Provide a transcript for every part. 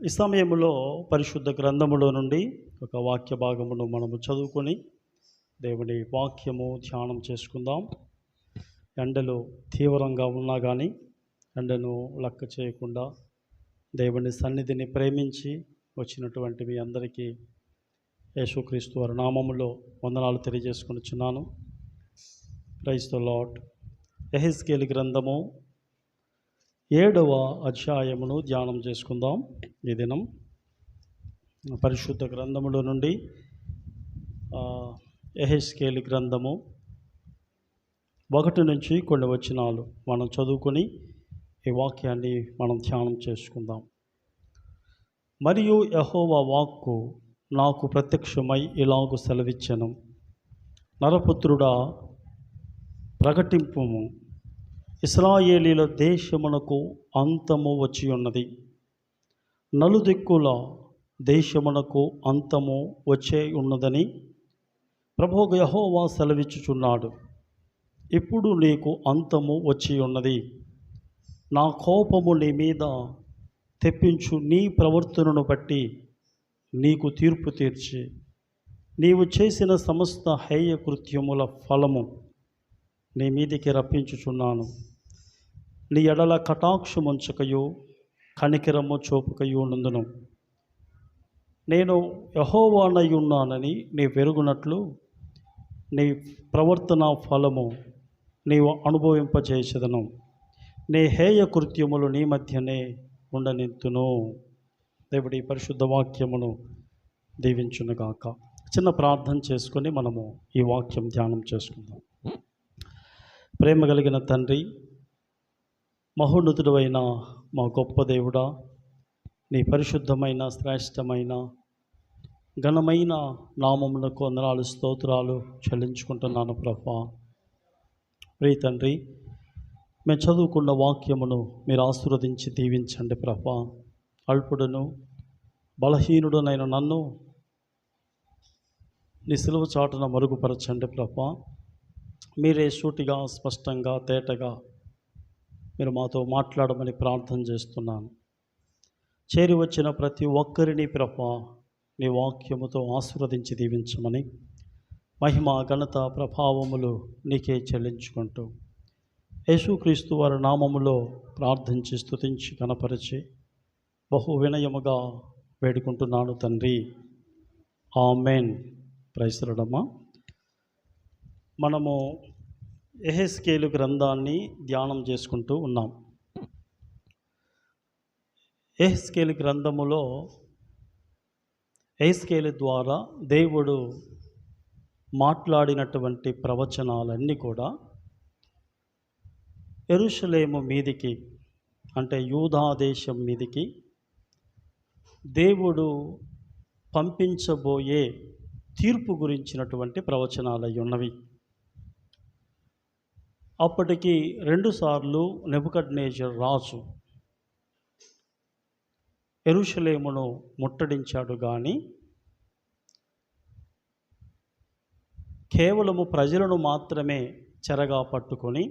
ఈ సమయంలో పరిశుద్ధ గ్రంథములో నుండి ఒక వాక్య భాగమును మనము చదువుకొని దేవుని వాక్యము ధ్యానం చేసుకుందాం. ఎండలు తీవ్రంగా ఉన్నా కానీ ఎండను లెక్క చేయకుండా దేవుని సన్నిధిని ప్రేమించి వచ్చినటువంటి మీ అందరికీ యేసుక్రీస్తు వారి నామములో వందనాలు తెలియజేసుకొనిచున్నాను. Praise the lord. యెహెజ్కేలు గ్రంథము 7వ అధ్యాయమును ధ్యానం చేసుకుందాం. ఈ దినం పరిశుద్ధ గ్రంథములో నుండి యెహెజ్కేలు గ్రంథము 1 నుంచి కొన్ని వచనాలు మనం చదువుకొని ఈ వాక్యాన్ని మనం ధ్యానం చేసుకుందాం. మరియు యెహోవా వాక్కు నాకు ప్రత్యక్షమై ఇలాగు సెలవిచ్చెను, నరపుత్రుడా, ప్రకటింపుము, ఇశ్రాయేలీల దేశమునకు అంతము వచ్చి ఉన్నది, నలుదిక్కుల దేశమునకు అంతము వచ్చే ఉన్నదని ప్రభువు యెహోవా సెలవిచ్చుచున్నాడు. ఇప్పుడు నీకు అంతము వచ్చి ఉన్నది. నా కోపము నీ మీద తెప్పించు నీ ప్రవర్తనను బట్టి నీకు తీర్పు తీర్చి నీవు చేసిన సమస్త హేయ కృత్యముల ఫలము నీ మీదికి రప్పించుచున్నాను. నీ ఎడల కటాక్షముంచకయు కనికరము చూపకయు నందును. నేను యెహోవానై ఉన్నానని నీ వెరుగునట్లు నీ ప్రవర్తన ఫలము నీవు అనుభవింపజేసేదను. నీ హేయ కృత్యములు నీ మధ్యనే ఉండనింతును. దేవుడి పరిశుద్ధ వాక్యమును దీవించునుగాక. చిన్న ప్రార్థన చేసుకొని మనము ఈ వాక్యం ధ్యానం చేసుకుందాం. ప్రేమ కలిగిన తండ్రి, మహోన్నతుడు అయిన మా గొప్ప దేవుడా, నీ పరిశుద్ధమైన శ్రేష్టమైన ఘనమైన నామమునకు వందనాలు స్తోత్రాలు చెల్లించుకుంటున్నాను ప్రభా. ప్రియ తండ్రి, మేము చదువుకున్న వాక్యమును మీరు ఆశీర్వదించి దీవించండి ప్రభా. అల్పుడును బలహీనుడునైన నన్ను నీ సిలువ చాటున మరుగుపరచండి ప్రభా. మీరే సూటిగా స్పష్టంగా తేటగా మీరు మాతో మాట్లాడమని ప్రార్థన చేస్తున్నాను. చేరి వచ్చిన ప్రతి ఒక్కరిని ప్రభా నీ వాక్యముతో ఆశీర్వదించి దీవించమని మహిమ ఘనత ప్రభావములు నీకే చెల్లించుకుంటూ యేసుక్రీస్తు వారి నామములో ప్రార్థించి స్తుతించి కనపరిచి బహు వినయముగా వేడుకుంటున్నాను తండ్రి, ఆమేన్. Praise the lord. మనము యెహెజ్కేలు గ్రంథాన్ని ధ్యానం చేసుకుంటూ ఉన్నాం. యెహెజ్కేలు గ్రంథములో యెహెజ్కేలు ద్వారా దేవుడు మాట్లాడినటువంటి ప్రవచనాలన్నీ కూడా యెరూషలేము మీదికి, అంటే యూదా దేశం మీదికి దేవుడు పంపించబోయే తీర్పు గురించినటువంటి ప్రవచనాలు ఉన్నవి. అప్పటికి 2 సార్లు నెబుకద్నెజర్ రాజు యెరూషలేమును ముట్టడించాడు, కానీ కేవలము ప్రజలను మాత్రమే చెరగా పట్టుకొని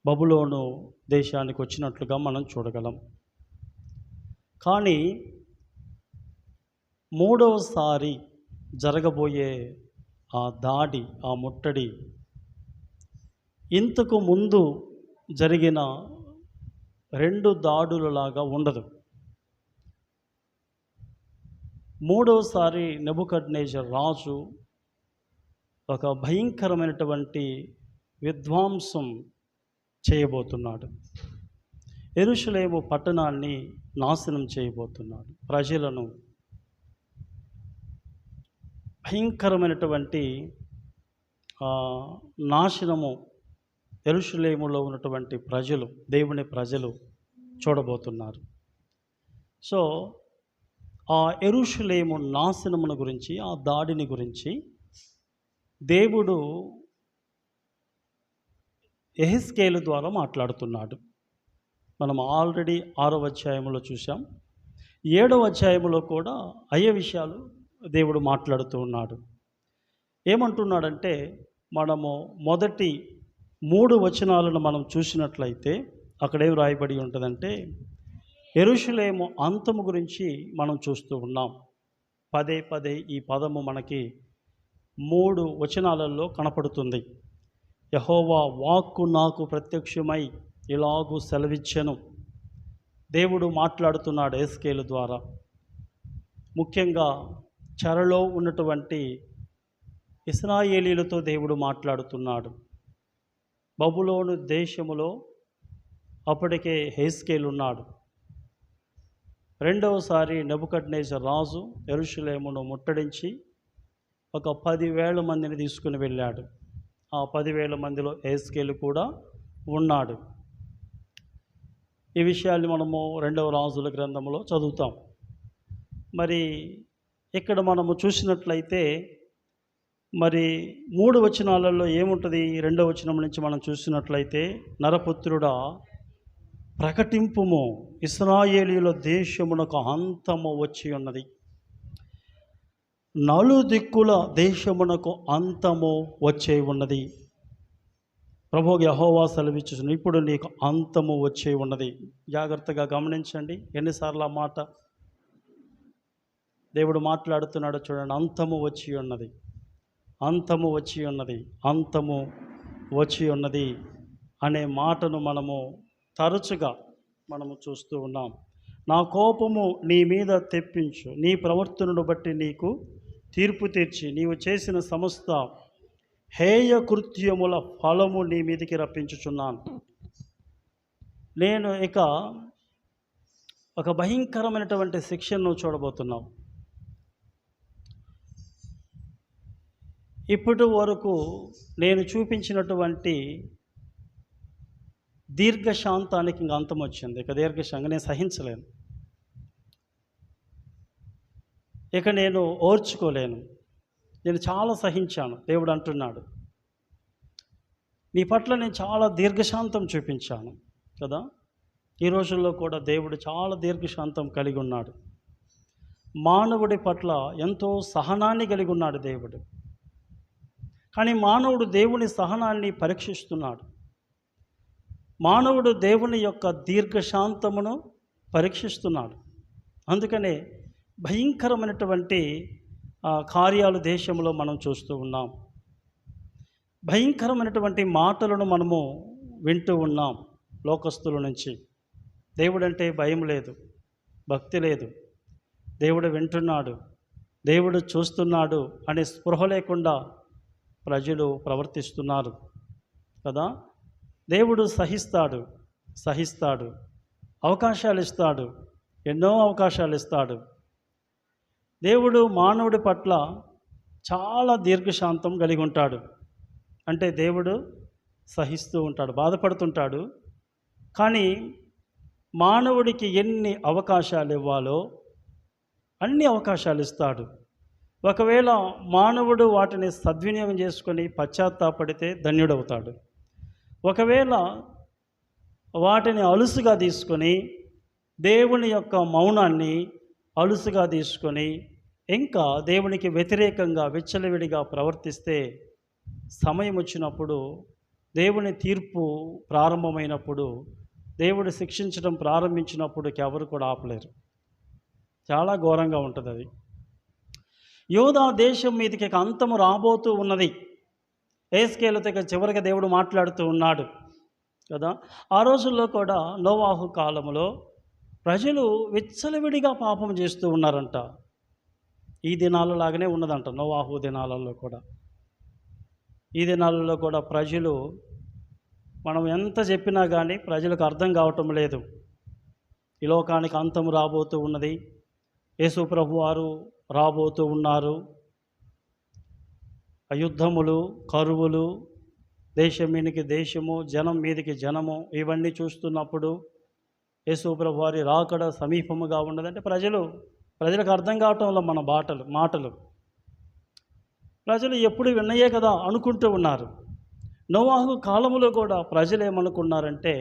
బబులోను దేశానికి వచ్చినట్లుగా మనం చూడగలం. కానీ 3వసారి జరగబోయే ఆ దాడి, ఆ ముట్టడి ఇంతకు ముందు జరిగిన 2 దాడులలాగా ఉండదు. 3వసారి నెబుకద్నెజర్ రాజు ఒక భయంకరమైనటువంటి విధ్వంసం చేయబోతున్నాడు. యెరూషలేము పట్టణాన్ని నాశనం చేయబోతున్నాడు. ప్రజలను భయంకరమైనటువంటి నాశనము యెరూషలేములో ఉన్నటువంటి ప్రజలు, దేవుని ప్రజలు చూడబోతున్నారు. సో ఆ యెరూషలేము నాశనమును గురించి, ఆ దాడిని గురించి దేవుడు యెహెజ్కేలు ద్వారా మాట్లాడుతున్నాడు. మనం ఆల్రెడీ 6వ అధ్యాయంలో చూసాం. 7వ అధ్యాయంలో కూడా అయ్యే విషయాలు దేవుడు మాట్లాడుతూ ఉన్నాడు. ఏమంటున్నాడంటే, మనము మొదటి 3 వచనాలను మనం చూసినట్లయితే అక్కడేం రాయబడి ఉంటుందంటే, యెరూషలేము అంతము గురించి మనం చూస్తూ ఉన్నాం. పదే పదే ఈ పదము మనకి 3 వచనాలలో కనపడుతుంది. యెహోవా వాక్కు నాకు ప్రత్యక్షమై ఇలాగు సెలవిచ్చెను. దేవుడు మాట్లాడుతున్నాడు ఎహెజ్కేలు ద్వారా. ముఖ్యంగా చెరలో ఉన్నటువంటి ఇశ్రాయేలీయులతో దేవుడు మాట్లాడుతున్నాడు. బబులోను దేశములో అప్పటికే ఎహెజ్కేలు ఉన్నాడు. రెండవసారి నెబుకద్నెజర్ రాజు యెరూషలేమును ముట్టడించి ఒక 10,000 మందిని తీసుకుని వెళ్ళాడు. ఆ 10,000 మందిలో ఎహెజ్కేలు కూడా ఉన్నాడు. ఈ విషయాన్ని మనము 2వ రాజుల గ్రంథంలో చదువుతాం. మరి ఇక్కడ మనము చూసినట్లయితే మరి 3 వచనాలలో ఏముంటుంది? 2వ వచనం నుంచి మనం చూసినట్లయితే, నరపుత్రుడా ప్రకటింపుము, ఇశ్రాయేలీయుల దేశమునకు అంతము వచ్చి ఉన్నది. నలుదిక్కుల దేశమునకు అంతము వచ్చే ఉన్నది. ప్రభువు యెహోవా సెలవిచ్చును, ఇప్పుడు నీకు అంతము వచ్చే ఉన్నది. జాగ్రత్తగా గమనించండి, ఎన్నిసార్లు ఆ మాట దేవుడు మాట్లాడుతున్నాడో చూడండి. అంతము వచ్చి ఉన్నది, అంతము వచ్చి ఉన్నది, అంతము వచ్చి ఉన్నది అనే మాటను మనము తరచుగా మనము చూస్తూ ఉన్నాం. నా కోపము నీ మీద తెప్పించు, నీ ప్రవర్తనను బట్టి నీకు తీర్పు తీర్చి, నీవు చేసిన సమస్త హేయ కృత్యముల ఫలము నీ మీదికి రప్పించుచున్నాను. నేను ఇక ఒక భయంకరమైనటువంటి శిక్షను చూడబోతున్నావు. ఇప్పటి వరకు నేను చూపించినటువంటి దీర్ఘశాంతానికి ఇంక అంతం వచ్చింది. ఇక దీర్ఘశాంతం నేను సహించలేను, ఇక నేను ఓర్చుకోలేను. నేను చాలా సహించాను. దేవుడు అంటున్నాడు, నీ పట్ల నేను చాలా దీర్ఘశాంతం చూపించాను కదా. ఈ రోజుల్లో కూడా దేవుడు చాలా దీర్ఘశాంతం కలిగి ఉన్నాడు. మానవుడి పట్ల ఎంతో సహనాన్ని కలిగి ఉన్నాడు దేవుడు. కానీ మానవుడు దేవుని సహనాన్ని పరీక్షిస్తున్నాడు. మానవుడు దేవుని యొక్క దీర్ఘశాంతమును పరీక్షిస్తున్నాడు. అందుకనే భయంకరమైనటువంటి కార్యాలు దేశంలో మనం చూస్తూ ఉన్నాం. భయంకరమైనటువంటి మాటలను మనము వింటూ ఉన్నాం లోకస్తుల నుంచి. దేవుడంటే భయం లేదు, భక్తి లేదు, దేవుడు వింటున్నాడు, దేవుడు చూస్తున్నాడు అనే స్పృహ లేకుండా ప్రజలు ప్రవర్తిస్తున్నారు కదా. దేవుడు సహిస్తాడు, అవకాశాలు ఇస్తాడు, ఎన్నో అవకాశాలు ఇస్తాడు. దేవుడు మానవుడి పట్ల చాలా దీర్ఘశాంతం కలిగి ఉంటాడు. అంటే దేవుడు సహిస్తూ ఉంటాడు, బాధపడుతుంటాడు. కానీ మానవుడికి ఎన్ని అవకాశాలు ఇవ్వాలో అన్ని అవకాశాలు ఇస్తాడు. ఒకవేళ మానవుడు వాటిని సద్వినియోగం చేసుకొని పశ్చాత్తాపడితే ధన్యుడవుతాడు. ఒకవేళ వాటిని అలుసుగా తీసుకొని, దేవుని యొక్క మౌనాన్ని అలుసుగా తీసుకొని ఇంకా దేవునికి వ్యతిరేకంగా విచ్చలవిడిగా ప్రవర్తిస్తే, సమయం వచ్చినప్పుడు, దేవుని తీర్పు ప్రారంభమైనప్పుడు, దేవుడు శిక్షించడం ప్రారంభించినప్పుడు ఎవరు కూడా ఆపలేరు. చాలా ఘోరంగా ఉంటుంది అది. యోధా దేశం మీదకి అంతము రాబోతూ ఉన్నది. ఎహెజ్కేలుతో చివరిగా దేవుడు మాట్లాడుతూ ఉన్నాడు కదా. ఆ రోజుల్లో కూడా నోవాహు కాలంలో ప్రజలు విచ్చలవిడిగా పాపం చేస్తూ ఉన్నారంట. ఈ దినాలలాగానే ఉన్నదంట నోవాహు దినాలలో కూడా. ఈ దినాలలో కూడా ప్రజలు, మనం ఎంత చెప్పినా కానీ ప్రజలకు అర్థం కావటం లేదు. ఈ లోకానికి అంతం రాబోతూ ఉన్నది. యేసు ప్రభు వారు రాబోతూ ఉన్నారు. యుద్ధములు, కరువులు, దేశం మీదకి దేశము, జనం మీదకి జనము, ఇవన్నీ చూస్తున్నప్పుడు యేసు ప్రభు వారి రాకడ సమీపముగా ఉన్నదంటే ప్రజలకు అర్థం కావటంలో మన మాటలు ప్రజలు ఎప్పుడు విన్నయే కదా అనుకుంటూ ఉన్నారు. నోవాహు కాలములో కూడా ప్రజలు ఏమనుకున్నారంటే,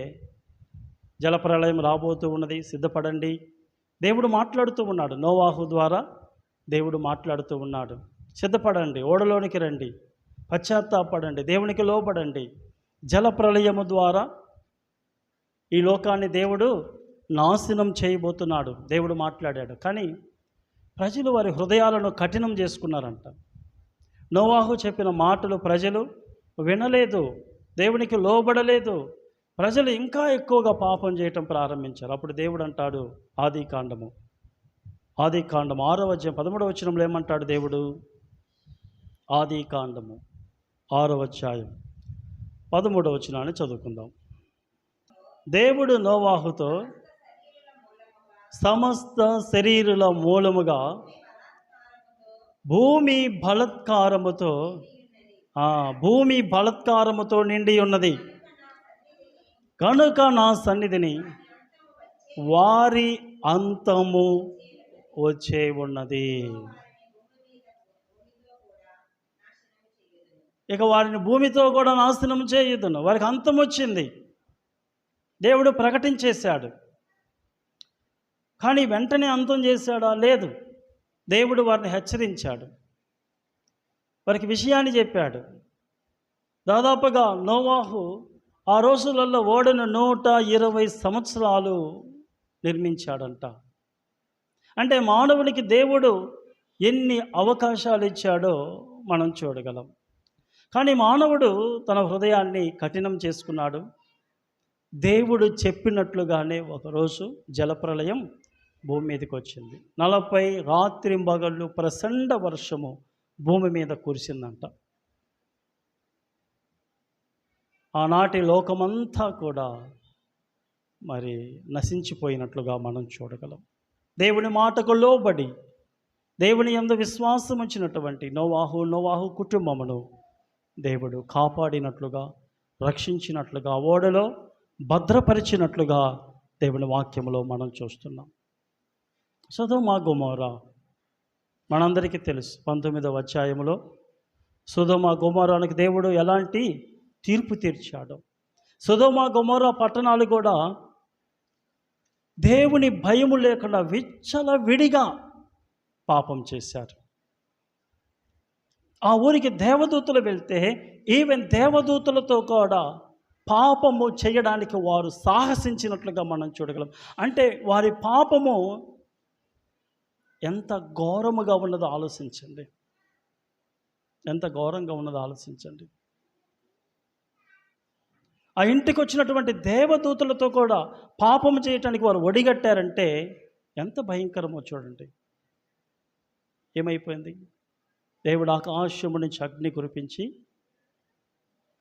జలప్రళయం రాబోతూ ఉన్నది, సిద్ధపడండి. దేవుడు మాట్లాడుతూ ఉన్నాడు, నోవాహు ద్వారా దేవుడు మాట్లాడుతూ ఉన్నాడు. సిద్ధపడండి, ఓడలోనికి రండి, పశ్చాత్తాపడండి, దేవునికి లోబడండి. జలప్రళయము ద్వారా ఈ లోకాన్ని దేవుడు నాశనం చేయబోతున్నాడు దేవుడు మాట్లాడాడు. కానీ ప్రజలు వారి హృదయాలను కఠినం చేసుకున్నారంట. నోవాహు చెప్పిన మాటలు ప్రజలు వినలేదు, దేవునికి లోబడలేదు. ప్రజలు ఇంకా ఎక్కువగా పాపం చేయటం ప్రారంభించారు. అప్పుడు దేవుడు అంటాడు, ఆదికాండము 6వ అధ్యాయం 13వ వచనంలో ఏమంటాడు దేవుడు? ఆదికాండము 6వ అధ్యాయం 13వ వచనాన్ని చదువుకుందాం. దేవుడు నోవాహుతో సమస్త శరీరుల మూలముగా భూమి బలత్కారముతో నిండి ఉన్నది కనుక నా సన్నిధిని వారి అంతము వచ్చే ఉన్నది. ఇక వారిని భూమితో కూడా నాశనం చేయదును. వారికి అంతం వచ్చింది, దేవుడు ప్రకటించేశాడు. కానీ వెంటనే అంతం చేశాడా? లేదు. దేవుడు వారిని హెచ్చరించాడు, వారికి విషయాన్ని చెప్పాడు. దాదాపుగా నోవాహు ఆ రోజులలో ఓడను 120 సంవత్సరాలు నిర్మించాడంట. అంటే మానవునికి దేవుడు ఎన్ని అవకాశాలు ఇచ్చాడో మనం చూడగలం. కానీ మానవుడు తన హృదయాన్ని కఠినం చేసుకున్నాడు. దేవుడు చెప్పినట్లుగానే ఒకరోజు జలప్రళయం భూమి మీదకి వచ్చింది. 40 రాత్రింబగళ్ళు ప్రచండ వర్షము భూమి మీద కురిసిందంట. ఆనాటి లోకమంతా కూడా మరి నశించిపోయినట్లుగా మనం చూడగలం. దేవుని మాటకు లోబడి దేవుని యందు విశ్వాసం ఉంచినటువంటి నోవాహు కుటుంబమును దేవుడు కాపాడినట్లుగా, రక్షించినట్లుగా, ఓడలో భద్రపరిచినట్లుగా దేవుని వాక్యములో మనం చూస్తున్నాం. సొదొమ గొమొర్రా మనందరికీ తెలుసు. 19వ అధ్యాయంలో సొదొమ గొమొర్రానికి దేవుడు ఎలాంటి తీర్పు తీర్చాడు. సొదొమ గొమొర్రా పట్టణాలు కూడా దేవుని భయము లేకుండా విచ్చలవిడిగా పాపం చేశారు. ఆ ఊరికి దేవదూతలు వెళ్తే ఈవెన్ దేవదూతలతో కూడా పాపము చేయడానికి వారు సాహసించినట్లుగా మనం చూడగలం. అంటే వారి పాపము ఎంత ఘోరముగా ఉన్నదో ఆలోచించండి, ఎంత ఘోరంగా ఉన్నదో ఆలోచించండి. ఆ ఇంటికి వచ్చినటువంటి దేవదూతలతో కూడా పాపము చేయటానికి వారు ఒడిగట్టారంటే ఎంత భయంకరమో చూడండి. ఏమైపోయింది? దేవుడు ఆకాశము నుంచి అగ్ని కురిపించి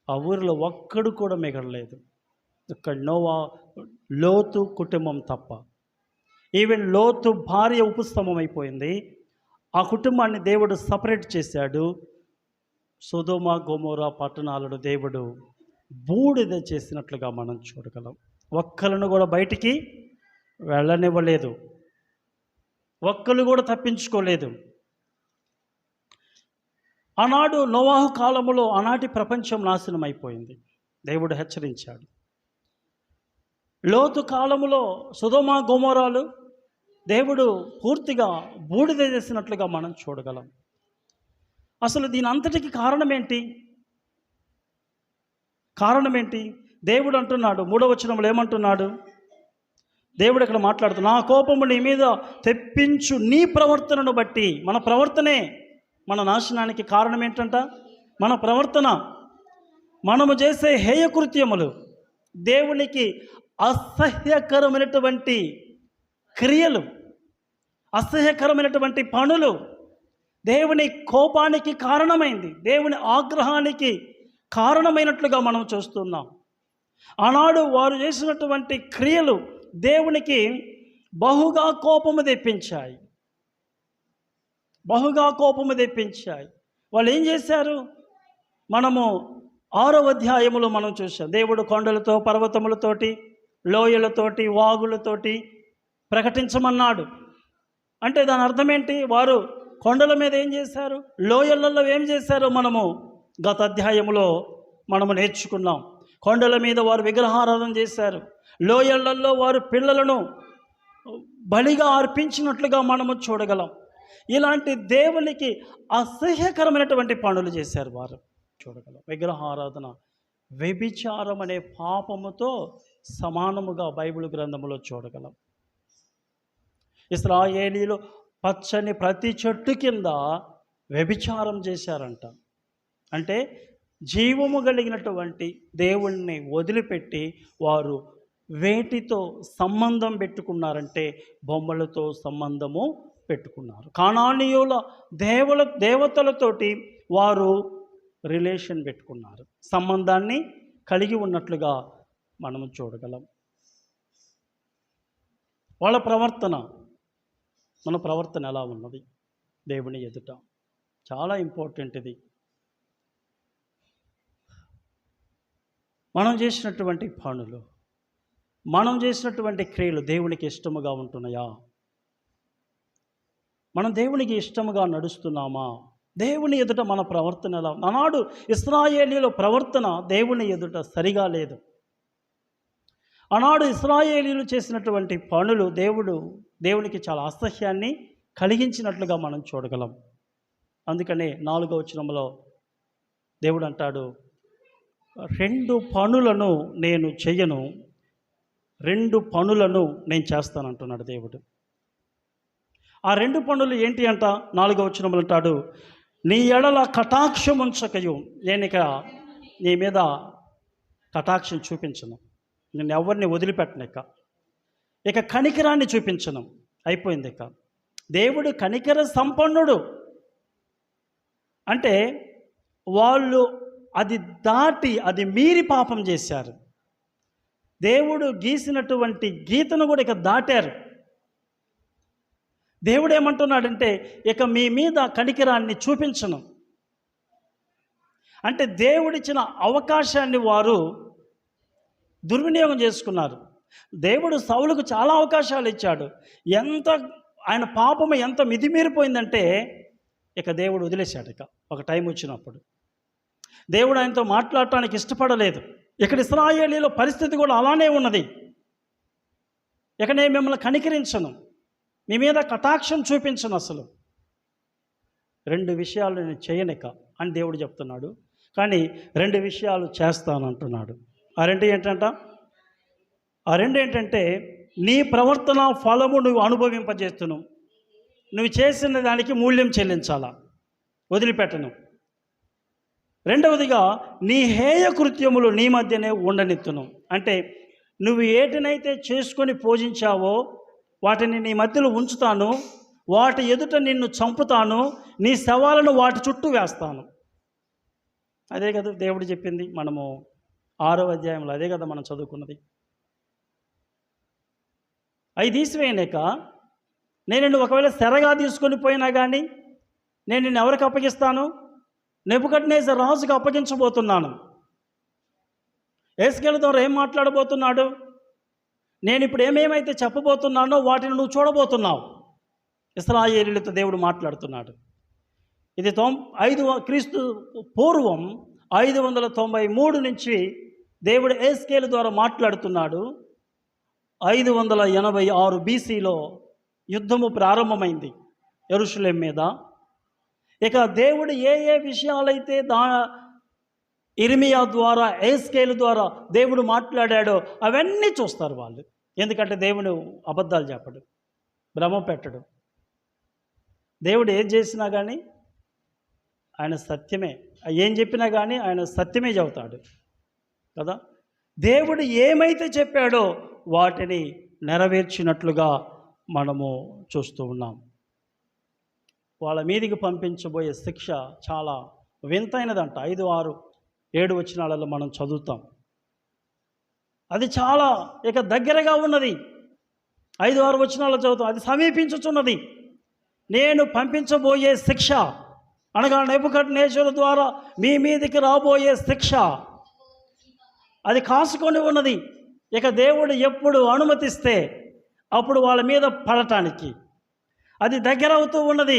ఆ ఊరిలో ఒక్కడు కూడా మిగలలేదు. ఇక్కడ లోతు కుటుంబం తప్ప. ఈవెన్ లోతు భార్య ఉపస్తంభం అయిపోయింది. ఆ కుటుంబాన్ని దేవుడు సపరేట్ చేశాడు. సొదొమ గొమొర్రా పట్టణాలను దేవుడు బూడిద చేసినట్లుగా మనం చూడగలం. ఒక్కలను కూడా బయటికి వెళ్ళనివ్వలేదు, ఒక్కరు కూడా తప్పించుకోలేదు. ఆనాడు నోవాహు కాలములో ఆనాటి ప్రపంచం నాశనం అయిపోయింది. దేవుడు హెచ్చరించాడు. లోతు కాలములో సొదొమ గొమొర్రాలు దేవుడు పూర్తిగా బూడిద చేసినట్లుగా మనం చూడగలం. అసలు దీని అంతటికి కారణం ఏంటి? దేవుడు అంటున్నాడు 3వ వచనంలో ఏమంటున్నాడు? దేవుడు ఇక్కడ మాట్లాడుతూ, నా కోపము నీ మీద తెప్పించు నీ ప్రవర్తనను బట్టి. మన ప్రవర్తనే మన నాశనానికి కారణం ఏంటంట? మన ప్రవర్తన, మనము చేసే హేయకృత్యములు, దేవునికి అసహ్యకరమైనటువంటి క్రియలు, అసహ్యకరమైనటువంటి పనులు దేవుని కోపానికి కారణమైంది, దేవుని ఆగ్రహానికి కారణమైనట్లుగా మనం చూస్తున్నాం. ఆనాడు వారు చేసినటువంటి క్రియలు దేవునికి బహుగా కోపము తెప్పించాయి. వాళ్ళు ఏం చేశారు? మనము 6వ అధ్యాయములో మనం చూసాం. దేవుడు కొండలతో, పర్వతములతోటి, లోయలతోటి, వాగులతోటి ప్రకటించమన్నాడు. అంటే దాని అర్థం ఏంటి? వారు కొండల మీద ఏం చేశారు, లోయలలో ఏం చేశారో మనము గత అధ్యాయములో మనము నేర్చుకున్నాం. కొండల మీద వారు విగ్రహారాధన చేశారు, లోయలలో వారు పిల్లలను బలిగా అర్పించినట్లుగా మనము చూడగలం. ఇలాంటి దేవునికి అసహ్యకరమైనటువంటి పనులు చేశారు వారు చూడగలం. విగ్రహారాధన, వ్యభిచారం అనే పాపముతో సమానముగా బైబిల్ గ్రంథంలో చూడగలం. ఇశ్రాయేలీయులు పచ్చని ప్రతి చెట్టు కింద వ్యభిచారం చేశారంట. అంటే జీవము కలిగినటువంటి దేవుణ్ణి వదిలిపెట్టి వారు వేటితో సంబంధం పెట్టుకున్నారంటే బొమ్మలతో సంబంధము పెట్టుకున్నారు. కానానీయుల దేవతలతోటి వారు రిలేషన్ పెట్టుకున్నారు, సంబంధాన్ని కలిగి ఉన్నట్లుగా మనము చూడగలం. వాళ్ళ ప్రవర్తన, మన ప్రవర్తన ఎలా ఉన్నది దేవుని ఎదుట? చాలా ఇంపార్టెంట్ ఇది. మనం చేసినటువంటి పనులు, మనం చేసినటువంటి క్రియలు దేవునికి ఇష్టముగా ఉంటున్నాయా? మనం దేవునికి ఇష్టముగా నడుస్తున్నామా? దేవుని ఎదుట మన ప్రవర్తన ఎలా? ఆనాడు ఇశ్రాయేలీయుల ప్రవర్తన దేవుని ఎదుట సరిగా లేదు. ఆనాడు ఇశ్రాయేలీయులు చేసినటువంటి పనులు దేవునికి చాలా అసహ్యాన్ని కలిగించినట్లుగా మనం చూడగలం. అందుకనే 4వ వచనంలో దేవుడు అంటాడు, 2 పనులను నేను చెయ్యను, 2 పనులను నేను చేస్తానంటున్నాడు దేవుడు. ఆ 2 పనులు ఏంటి అంట? 4వ వచనంలో అంటాడు, నీ ఎడల కటాక్షం ఉంచకయు, నేను ఇక నీ మీద కటాక్షం చూపించను, నేను ఎవరిని వదిలిపెట్టను, ఇక కనికరాన్ని చూపించను. అయిపోయింది. ఇక దేవుడు కనికర సంపన్నుడు. అంటే వాళ్ళు అది దాటి, అది మీరి పాపం చేశారు. దేవుడు గీసినటువంటి గీతను కూడా ఇక దాటారు. దేవుడు ఏమంటున్నాడంటే, ఇక మీ మీద కనికరాన్ని చూపించను. అంటే దేవుడిచ్చిన అవకాశాన్ని వారు దుర్వినియోగం చేసుకున్నారు. దేవుడు సౌలుకు చాలా అవకాశాలు ఇచ్చాడు. ఆయన పాపము ఎంత మితిమీరిపోయిందంటే ఇక దేవుడు వదిలేశాడు. ఇక ఒక టైం వచ్చినప్పుడు దేవుడు ఆయనతో మాట్లాడటానికి ఇష్టపడలేదు. ఇక్కడ ఇశ్రాయేలీయుల పరిస్థితి కూడా అలానే ఉన్నది. ఇక నేను మిమ్మల్ని కనికరించను, మీ మీద కటాక్షం చూపించను, అసలు 2 విషయాలు నేను చేయనిక అని దేవుడు చెప్తున్నాడు. కానీ 2 విషయాలు చేస్తాను అంటున్నాడు. ఆ 2 ఏంటంట? ఆ 2 ఏంటంటే, నీ ప్రవర్తన ఫలము నువ్వు అనుభవింపజేస్తున్నావు, నువ్వు చేసిన దానికి మూల్యం చెల్లించాలా, వదిలిపెట్టను. రెండవదిగా, నీ హేయ కృత్యములు నీ మధ్యనే ఉండనిత్తును. అంటే నువ్వు ఏటినైతే చేసుకొని పూజించావో వాటిని నీ మధ్యలో ఉంచుతాను, వాటి ఎదుట నిన్ను చంపుతాను, నీ శవాలను వాటి చుట్టూ వేస్తాను. అదే కదా దేవుడు చెప్పింది. మనము 6వ అధ్యాయంలో అదే కదా మనం చదువుకున్నది. అవి తీసివేయలేక నేను నిన్ను ఒకవేళ సెరగా తీసుకొని పోయినా కానీ నేను నిన్ను ఎవరికి అప్పగిస్తాను? నెబుకద్నెజర్ రాజుకు అప్పగించబోతున్నాను. యేస్కేలు ద్వారా ఏం మాట్లాడబోతున్నాడు? నేను ఇప్పుడు ఏమేమైతే చెప్పబోతున్నానో వాటిని నువ్వు చూడబోతున్నావు. ఇశ్రాయేలీయులతో దేవుడు మాట్లాడుతున్నాడు. ఇది క్రీస్తు పూర్వం 593 నుంచి దేవుడు యేస్కేలు ద్వారా మాట్లాడుతున్నాడు. 586 BCలో యుద్ధము ప్రారంభమైంది యెరూషలేము మీద. ఇక దేవుడు ఏ విషయాలైతే ఇర్మియా ద్వారా, యేస్కేలు ద్వారా దేవుడు మాట్లాడాడో అవన్నీ చూస్తారు వాళ్ళు. ఎందుకంటే దేవుడు అబద్ధాలు చెప్పడు, భ్రమ పెట్టడు. దేవుడు ఏం చేసినా కానీ ఆయన సత్యమే, ఏం చెప్పినా కానీ ఆయన సత్యమే చెబుతాడు కదా. దేవుడు ఏమైతే చెప్పాడో వాటిని నెరవేర్చినట్లుగా మనము చూస్తూ ఉన్నాం. వాళ్ళ మీదికి పంపించబోయే శిక్ష చాలా వింతైనదంట. 5, 6, 7 వచనాలలో మనం చదువుతాం. అది చాలా ఇక దగ్గరగా ఉన్నది. 5, 6 వచనాలు చదువుతాం. అది సమీపించుచున్నది. నేను పంపించబోయే శిక్ష అనగా నెబుకద్నెజరు ద్వారా మీ మీదికి రాబోయే శిక్ష అది కాసుకొని ఉన్నది. ఇక దేవుడు ఎప్పుడు అనుమతిస్తే అప్పుడు వాళ్ళ మీద పడటానికి అది దగ్గర అవుతూ ఉన్నది.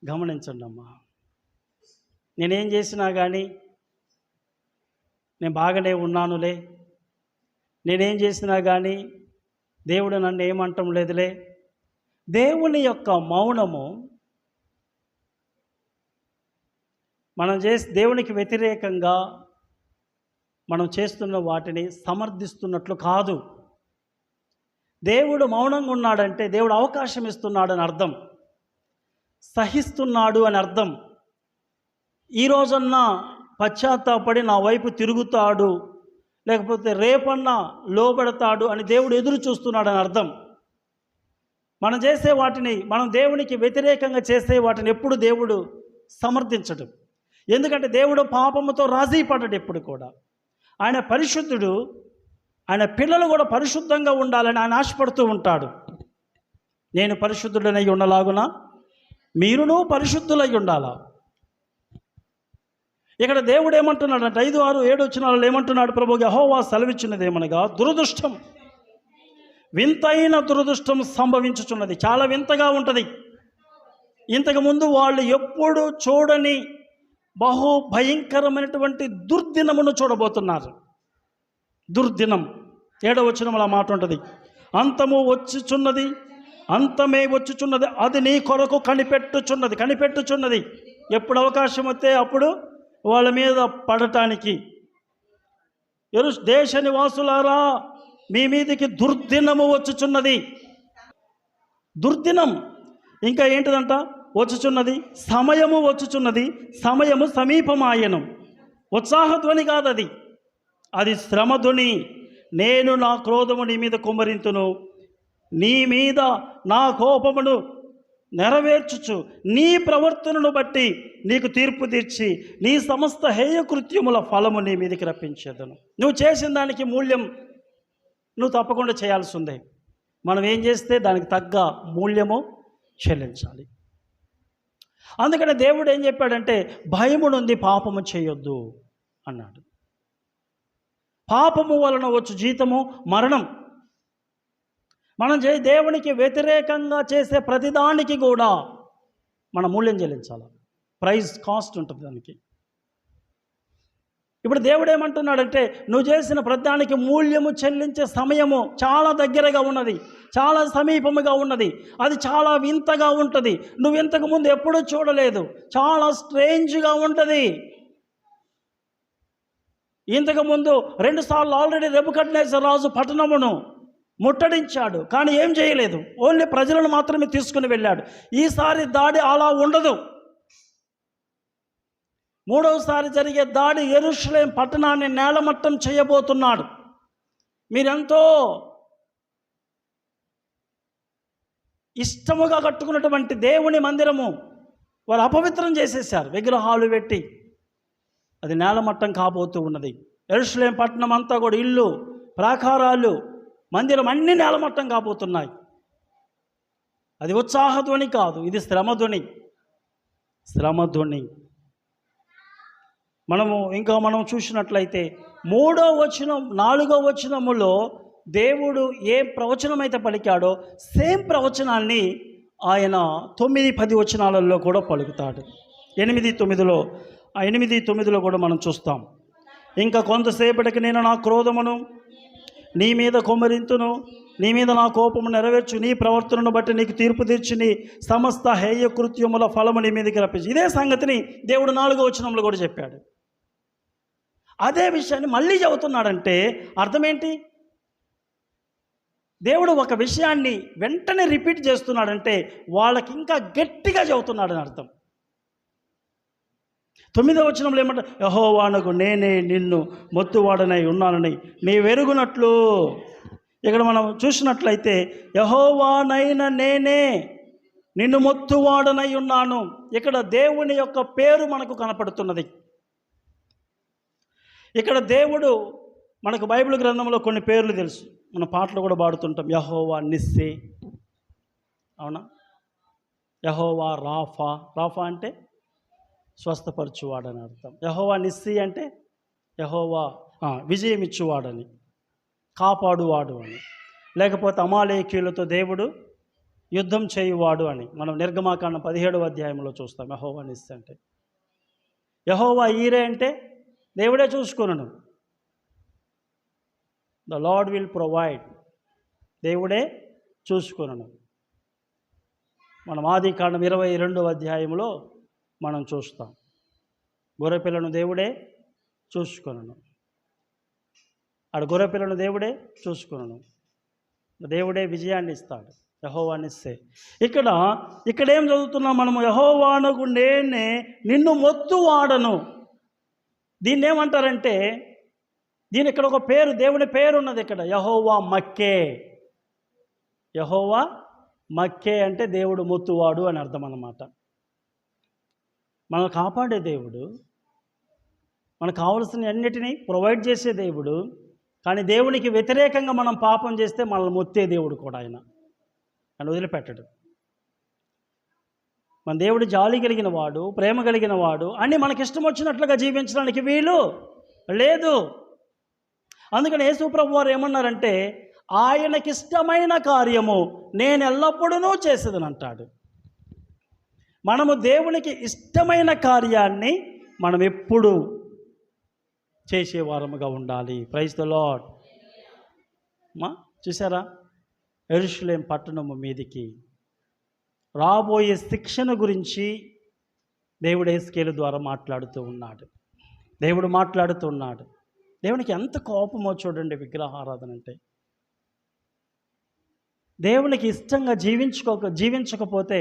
గమనించండి అమ్మా. నేనేం చేసినా కానీ నేను బాగానే ఉన్నానులే, నేనేం చేసినా కానీ దేవుడు నన్ను ఏమంటం లేదులే. దేవుని యొక్క మౌనము మనం దేవునికి వ్యతిరేకంగా మనం చేస్తున్న వాటిని సమర్థిస్తున్నట్లు కాదు. దేవుడు మౌనంగా ఉన్నాడంటే దేవుడు అవకాశం ఇస్తున్నాడని అర్థం, సహిస్తున్నాడు అని అర్థం. ఈరోజన్నా పశ్చాత్తాపడి నా వైపు తిరుగుతాడు, లేకపోతే రేపన్నా లోబడతాడు అని దేవుడు ఎదురు చూస్తున్నాడని అర్థం. మనం చేసే వాటిని, మనం దేవునికి వ్యతిరేకంగా చేసే వాటిని ఎప్పుడు దేవుడు సమర్థించడు. ఎందుకంటే దేవుడు పాపముతో రాజీ పడ్డాడు ఎప్పుడు కూడా. ఆయన పరిశుద్ధుడు, ఆయన పిల్లలు కూడా పరిశుద్ధంగా ఉండాలని ఆయన ఆశపడుతూ ఉంటాడు. నేను పరిశుద్ధుడనై ఉండలాగున మీరును పరిశుద్ధులై ఉండాలా. ఇక్కడ దేవుడు ఏమంటున్నాడంటే 5, 6, 7 వచనాలలో ఏమంటున్నాడు? ప్రభువు యెహోవా సెలవిచ్చినదేమనగా, దురదృష్టం, వింతైన దురదృష్టం సంభవించుచున్నది. చాలా వింతగా ఉంటుంది. ఇంతకుముందు వాళ్ళు ఎప్పుడు చూడని బహు భయంకరమైనటువంటి దుర్దినమును చూడబోతున్నారు. దుర్దినం 7వ వచనంలో ఆ మాట ఉంటుంది. అంతము వచ్చుచున్నది, అంతమే వచ్చుచున్నది, అది నీ కొరకు కనిపెట్టుచున్నది. ఎప్పుడు అవకాశం వస్తే అప్పుడు వాళ్ళ మీద పడటానికి. దేశ నివాసులారా, మీ మీదికి దుర్దినము వచ్చుచున్నది. దుర్దినం ఇంకా ఏంటిదంట? వచ్చుచున్నది, సమయము వచ్చుచున్నది, సమయము సమీపమాయను. ఉత్సాహధ్వని కాదది, అది శ్రమధ్వని. నేను నా క్రోధము నీ మీద కుమ్మరింతును, నీ మీద నా కోపమును నెరవేర్చుచు నీ ప్రవర్తనను బట్టి నీకు తీర్పు తీర్చి నీ సమస్త హేయకృత్యముల ఫలము నీ మీదకి రప్పించేదను. నువ్వు చేసిన దానికి మూల్యం నువ్వు తప్పకుండా చేయాల్సి ఉంది. మనం ఏం చేస్తే దానికి తగ్గ మూల్యము చెల్లించాలి. అందుకని దేవుడు ఏం చెప్పాడంటే, భయము నుండి పాపము చేయొద్దు అన్నాడు. పాపము వలన వచ్చు జీతము మరణం. మనం దేవునికి వ్యతిరేకంగా చేసే ప్రతిదానికి కూడా మన మూల్యం చెల్లించాలి. ప్రైస్ కాస్ట్ ఉంటుంది దానికి. ఇప్పుడు దేవుడు ఏమంటున్నాడంటే, నువ్వు చేసిన ప్రతిదానికి మూల్యము చెల్లించే సమయము చాలా దగ్గరగా ఉన్నది, చాలా సమీపముగా ఉన్నది. అది చాలా వింతగా ఉంటుంది. నువ్వు ఇంతకుముందు ఎప్పుడూ చూడలేదు. చాలా స్ట్రేంజ్గా ఉంటుంది. ఇంతకుముందు 2 సార్లు ఆల్రెడీ నెబుకద్నెజర్ రాజు పట్టణమును ముట్టడించాడు, కానీ ఏం చేయలేదు. ఓన్లీ ప్రజలను మాత్రమే తీసుకుని వెళ్ళాడు. ఈసారి దాడి అలా ఉండదు. 3వసారి జరిగే దాడి యెరూషలేం పట్టణాన్ని నేలమట్టం చేయబోతున్నాడు. మీరెంతో ఇష్టముగా కట్టుకున్నటువంటి దేవుని మందిరము వారు అపవిత్రం చేసేసారు, విగ్రహాలు పెట్టి. అది నేలమట్టం కాబోతూ ఉన్నది. యెరూషలేం పట్టణం అంతా కూడా, ఇల్లు, ప్రాకారాలు, మందిరం అన్నీ నేలమట్టం కాబోతున్నాయి. అది ఉత్సాహధ్వని కాదు, ఇది శ్రమధ్వని. మనం చూసినట్లయితే 3వ వచనం 4వ వచనములో దేవుడు ఏ ప్రవచనం అయితే పలికాడో సేమ్ ప్రవచనాన్ని ఆయన 9, 10 వచనాలలో కూడా పలుకుతాడు. 8, 9లో కూడా మనం చూస్తాం. ఇంకా కొంతసేపటికి నేను నా క్రోధమును నీ మీద కుమ్మరింతును, నీ మీద నా కోపము నెరవేర్చు, నీ ప్రవర్తనను బట్టి నీకు తీర్పు తీర్చి నీ సమస్త హేయ కృత్యముల ఫలము నీ మీదకి రప్పించి. ఇదే సంగతిని దేవుడు 4వ వచనంలో కూడా చెప్పాడు. అదే విషయాన్ని మళ్ళీ చెబుతున్నాడంటే అర్థం ఏంటి? దేవుడు ఒక విషయాన్ని వెంటనే రిపీట్ చేస్తున్నాడంటే వాళ్ళకి ఇంకా గట్టిగా చెబుతున్నాడని అర్థం. 9వ వచనంలో ఏమంటే, యెహోవానగు నేనే నిన్ను మొత్తువాడనై ఉన్నానని నీ వెరుగునట్లు. ఇక్కడ మనం చూసినట్లయితే యెహోవానైన నేనే నిన్ను మొత్తువాడనై ఉన్నాను. ఇక్కడ దేవుని యొక్క పేరు మనకు కనపడుతున్నది. ఇక్కడ దేవుడు మనకు బైబిల్ గ్రంథంలో కొన్ని పేర్లు తెలుసు, మన పాటలు కూడా పాడుతుంటాం. యెహోవా నిస్సీ, అవునా? యెహోవా రాఫా అంటే స్వస్థపరచువాడని అర్థం. యెహోవా నిస్సీ అంటే యెహోవా విజయం ఇచ్చువాడని, కాపాడువాడు అని. లేకపోతే అమాలేకీయులతో దేవుడు యుద్ధం చేయువాడు అని మనం నిర్గమాకాండం 17వ అధ్యాయంలో చూస్తాం. యెహోవా నిస్సీ అంటే. యెహోవా ఈరే అంటే దేవుడే చూసుకున్నాను. ద లార్డ్ విల్ ప్రొవైడ్, దేవుడే చూసుకున్నాను. మనం ఆదికాండం 22వ అధ్యాయంలో మనం చూస్తాం. గొర్రెపిల్లను దేవుడే చూసుకున్నాను. ఆడ గొర్రెపిల్లను దేవుడే చూసుకున్నాను, దేవుడే విజయాన్ని ఇస్తాడు యెహోవానిస్తే. ఇక్కడేం చదువుతున్నాం మనము? యెహోవానగు నేనే నిన్ను మొత్తువాడను. దీన్ని ఏమంటారంటే, దీని ఇక్కడ ఒక పేరు, దేవుని పేరు ఉన్నది ఇక్కడ, యెహోవా మక్కే. యెహోవా మక్కే అంటే దేవుడు మొత్తువాడు అని అర్థం అన్నమాట. మనల్ని కాపాడే దేవుడు, మనకు కావలసిన అన్నిటినీ ప్రొవైడ్ చేసే దేవుడు. కానీ దేవునికి వ్యతిరేకంగా మనం పాపం చేస్తే మనల్ని మొత్తే దేవుడు కూడా ఆయన వదిలిపెట్టడు. మన దేవుడు జాలి కలిగిన వాడు, ప్రేమ కలిగిన వాడు అని మనకిష్టం వచ్చినట్లుగా జీవించడానికి వీలు లేదు. అందుకని యేసు ప్రభువు వారు ఏమన్నారంటే, ఆయనకిష్టమైన కార్యము నేను ఎల్లప్పుడూ చేసేదనంటాడు. మనము దేవునికి ఇష్టమైన కార్యాన్ని మనం ఎప్పుడు చేసేవారముగా ఉండాలి. Praise the lord. చూసారా, యెరూషలేము పట్టణము మీదికి రాబోయే శిక్షణ గురించి దేవుడు యేసుకేలు ద్వారా మాట్లాడుతూ ఉన్నాడు. దేవునికి ఎంత కోపమో చూడండి విగ్రహారాధన అంటే. దేవునికి ఇష్టంగా జీవించకపోతే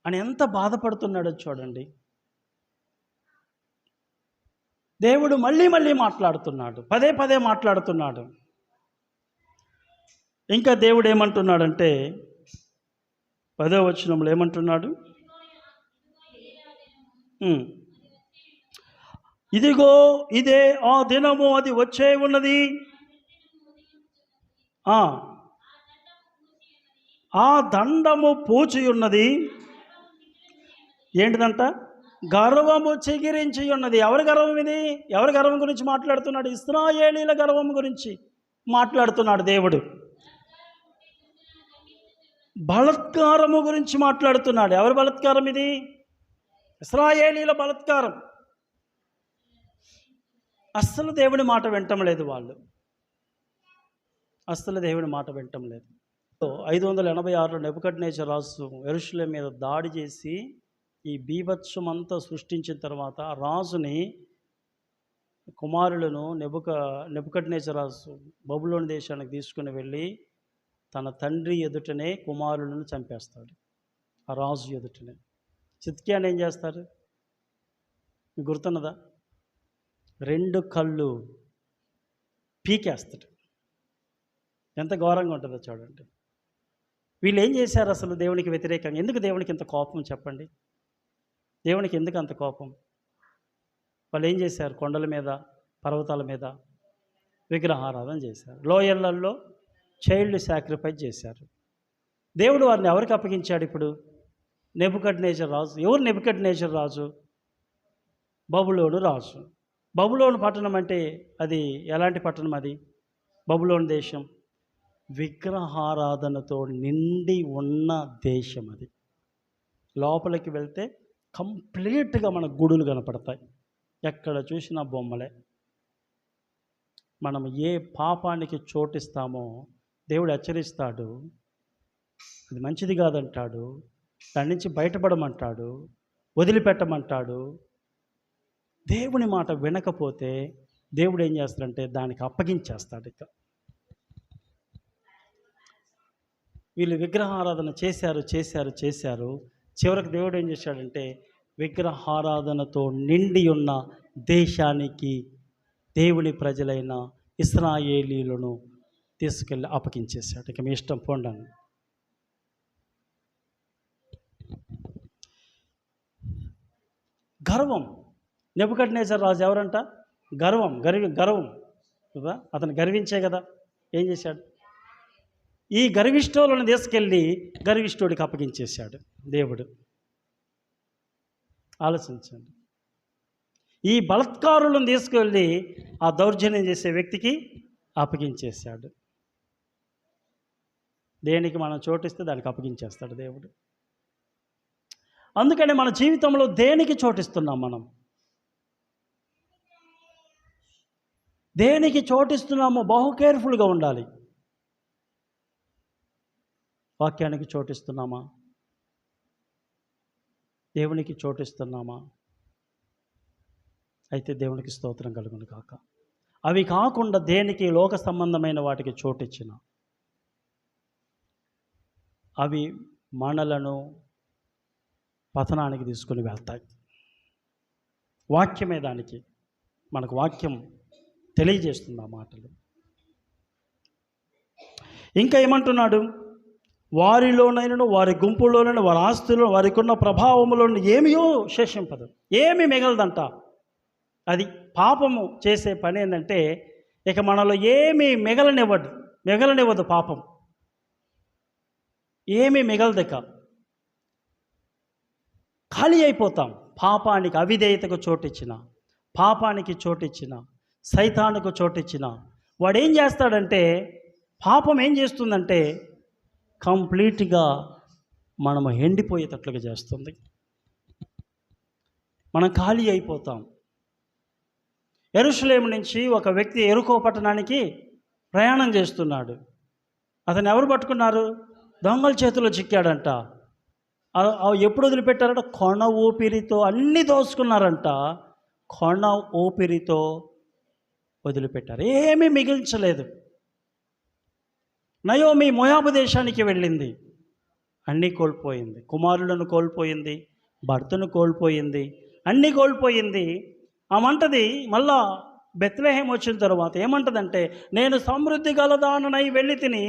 అని ఎంత బాధపడుతున్నాడో చూడండి. దేవుడు మళ్ళీ మాట్లాడుతున్నాడు, పదే మాట్లాడుతున్నాడు. ఇంకా దేవుడు ఏమంటున్నాడంటే 10వ వచనంలో ఏమంటున్నాడు? ఇదిగో ఇదే ఆ దినము, అది వచ్చే ఉన్నది, ఆ దండము పూచి ఉన్నది. ఏంటిదంట? గర్వము చిగిరించి ఉన్నది. ఎవరి గర్వం ఇది? ఎవరి గర్వం గురించి మాట్లాడుతున్నాడు? ఇశ్రాయేలీల గర్వం గురించి మాట్లాడుతున్నాడు దేవుడు. బలాత్కారము గురించి మాట్లాడుతున్నాడు. ఎవరి బలాత్కారం ఇది? ఇశ్రాయేలీల బలాత్కారం. అస్సలు దేవుని మాట వింటం లేదు వాళ్ళు, అస్సలు దేవుని మాట వింటం లేదు. 586లో నెబుకద్నెజర్ రాజు యెరూషలేము మీద దాడి చేసి ఈ బీభత్సం అంతా సృష్టించిన తర్వాత రాజుని కుమారులను నెబుకద్నెజర్ రాజు బబులోను దేశానికి తీసుకుని వెళ్ళి తన తండ్రి ఎదుటనే కుమారులను చంపేస్తాడు. ఆ రాజు ఎదుటనే సిద్కియాని ఏం చేస్తారు మీకు గుర్తున్నదా? 2 కళ్ళు పీకేస్తాడు. ఎంత ఘోరంగా ఉంటుందో చూడండి. వీళ్ళు ఏం చేశారు అసలు దేవునికి వ్యతిరేకంగా? ఎందుకు దేవునికి ఇంత కోపం చెప్పండి? దేవునికి ఎందుకు అంత కోపం? వాళ్ళు ఏం చేశారు? కొండల మీద, పర్వతాల మీద విగ్రహారాధన చేశారు. లోయలలో చైల్డ్ సాక్రిఫైస్ చేశారు. దేవుడు వారిని ఎవరికి అప్పగించాడు ఇప్పుడు? నెబుకద్నెజర్ రాజు. ఎవరు నెబుకద్నెజర్ రాజు? బబులోను రాజు. బబులోను పట్టణం అంటే అది ఎలాంటి పట్టణం? అది బబులోను దేశం విగ్రహారాధనతో నిండి ఉన్న దేశం. అది లోపలికి వెళ్తే కంప్లీట్గా మన గుడులు కనపడతాయి. ఎక్కడ చూసినా బొమ్మలే. మనం ఏ పాపానికి చోటిస్తామో దేవుడు హెచ్చరిస్తాడు. అది మంచిది కాదంటాడు. దాని నుంచి బయటపడమంటాడు, వదిలిపెట్టమంటాడు. దేవుని మాట వినకపోతే దేవుడు ఏం చేస్తాడంటే దానికి అప్పగించేస్తాడు. ఇక వీళ్ళు విగ్రహారాధన చేశారు. చివరికి దేవుడు ఏం చేశాడంటే విగ్రహారాధనతో నిండి ఉన్న దేశానికి దేవుని ప్రజలైన ఇశ్రాయేలీలను తీసుకెళ్ళి అప్పగించేశాడు. ఇక మీ ఇష్టం పోండి. గర్వం. నెబుకద్నెజర్ రాజు ఎవరంట? గర్వం కదా, అతను గర్వించే కదా. ఏం చేశాడు? ఈ గర్విష్ఠులను తీసుకెళ్ళి గర్విష్ఠుడికి అప్పగించేశాడు దేవుడు. ఆలోచించండి. ఈ బలాత్కారులను తీసుకెళ్ళి ఆ దౌర్జన్యం చేసే వ్యక్తికి అప్పగించేశాడు. దేనికి మనం చోటిస్తే దానికి అప్పగించేస్తాడు దేవుడు. అందుకని మన జీవితంలో దేనికి చోటిస్తున్నాం? మనం దేనికి చోటిస్తున్నామో బహు కేర్ఫుల్గా ఉండాలి. వాక్యానికి చోటిస్తున్నామా? దేవునికి చోటిస్తున్నామా? అయితే దేవునికి స్తోత్రం కలుగును కాక. అవి కాకుండా దేనికి లోక సంబంధమైన వాటికి చోటిచ్చిన అవి మనలను పతనానికి తీసుకుని వెళ్తాయి. వాక్యమే దానికి, మనకు వాక్యం తెలియజేస్తుంది ఆ మాటలు. ఇంకా ఏమంటున్నాడు? వారిలోనైనా వారి గుంపులోనైనా వారి ఆస్తుల్లో వారికి ఉన్న ప్రభావంలో ఏమీయో శేషింపదు, ఏమీ మిగలదంట. అది పాపము చేసే పని ఏంటంటే ఇక మనలో ఏమీ మిగలనివ్వదు పాపం. ఏమీ మిగలదు, ఇక ఖాళీ అయిపోతాం. పాపానికి, అవిధేయతకు చోటిచ్చిన, పాపానికి చోటిచ్చిన, సైతానుకు చోటిచ్చిన వాడు ఏం చేస్తాడంటే, పాపం ఏం చేస్తుందంటే కంప్లీట్గా మనము ఎండిపోయేటట్లుగా చేస్తుంది. మనం ఖాళీ అయిపోతాం. యెరూషలేము నుంచి ఒక వ్యక్తి యెరికో పట్టణానికి ప్రయాణం చేస్తున్నాడు. అతను ఎవరు పట్టుకున్నారు? దొంగల చేతిలో చిక్కాడంట. ఎప్పుడు వదిలిపెట్టారంట? కొన ఊపిరితో అన్నీ దోసుకున్నారంట. కొన ఊపిరితో వదిలిపెట్టారు, ఏమీ మిగిల్చలేదు. నయోమి మోయాబు దేశానికి వెళ్ళింది, అన్నీ కోల్పోయింది. కుమారులను కోల్పోయింది, భర్తను కోల్పోయింది, అన్నీ కోల్పోయింది. ఆమంటది మళ్ళా బెత్లెహేం వచ్చిన తర్వాత ఏమంటదంటే, నేను సమృద్ధి గలదాననై వెళ్ళి తిని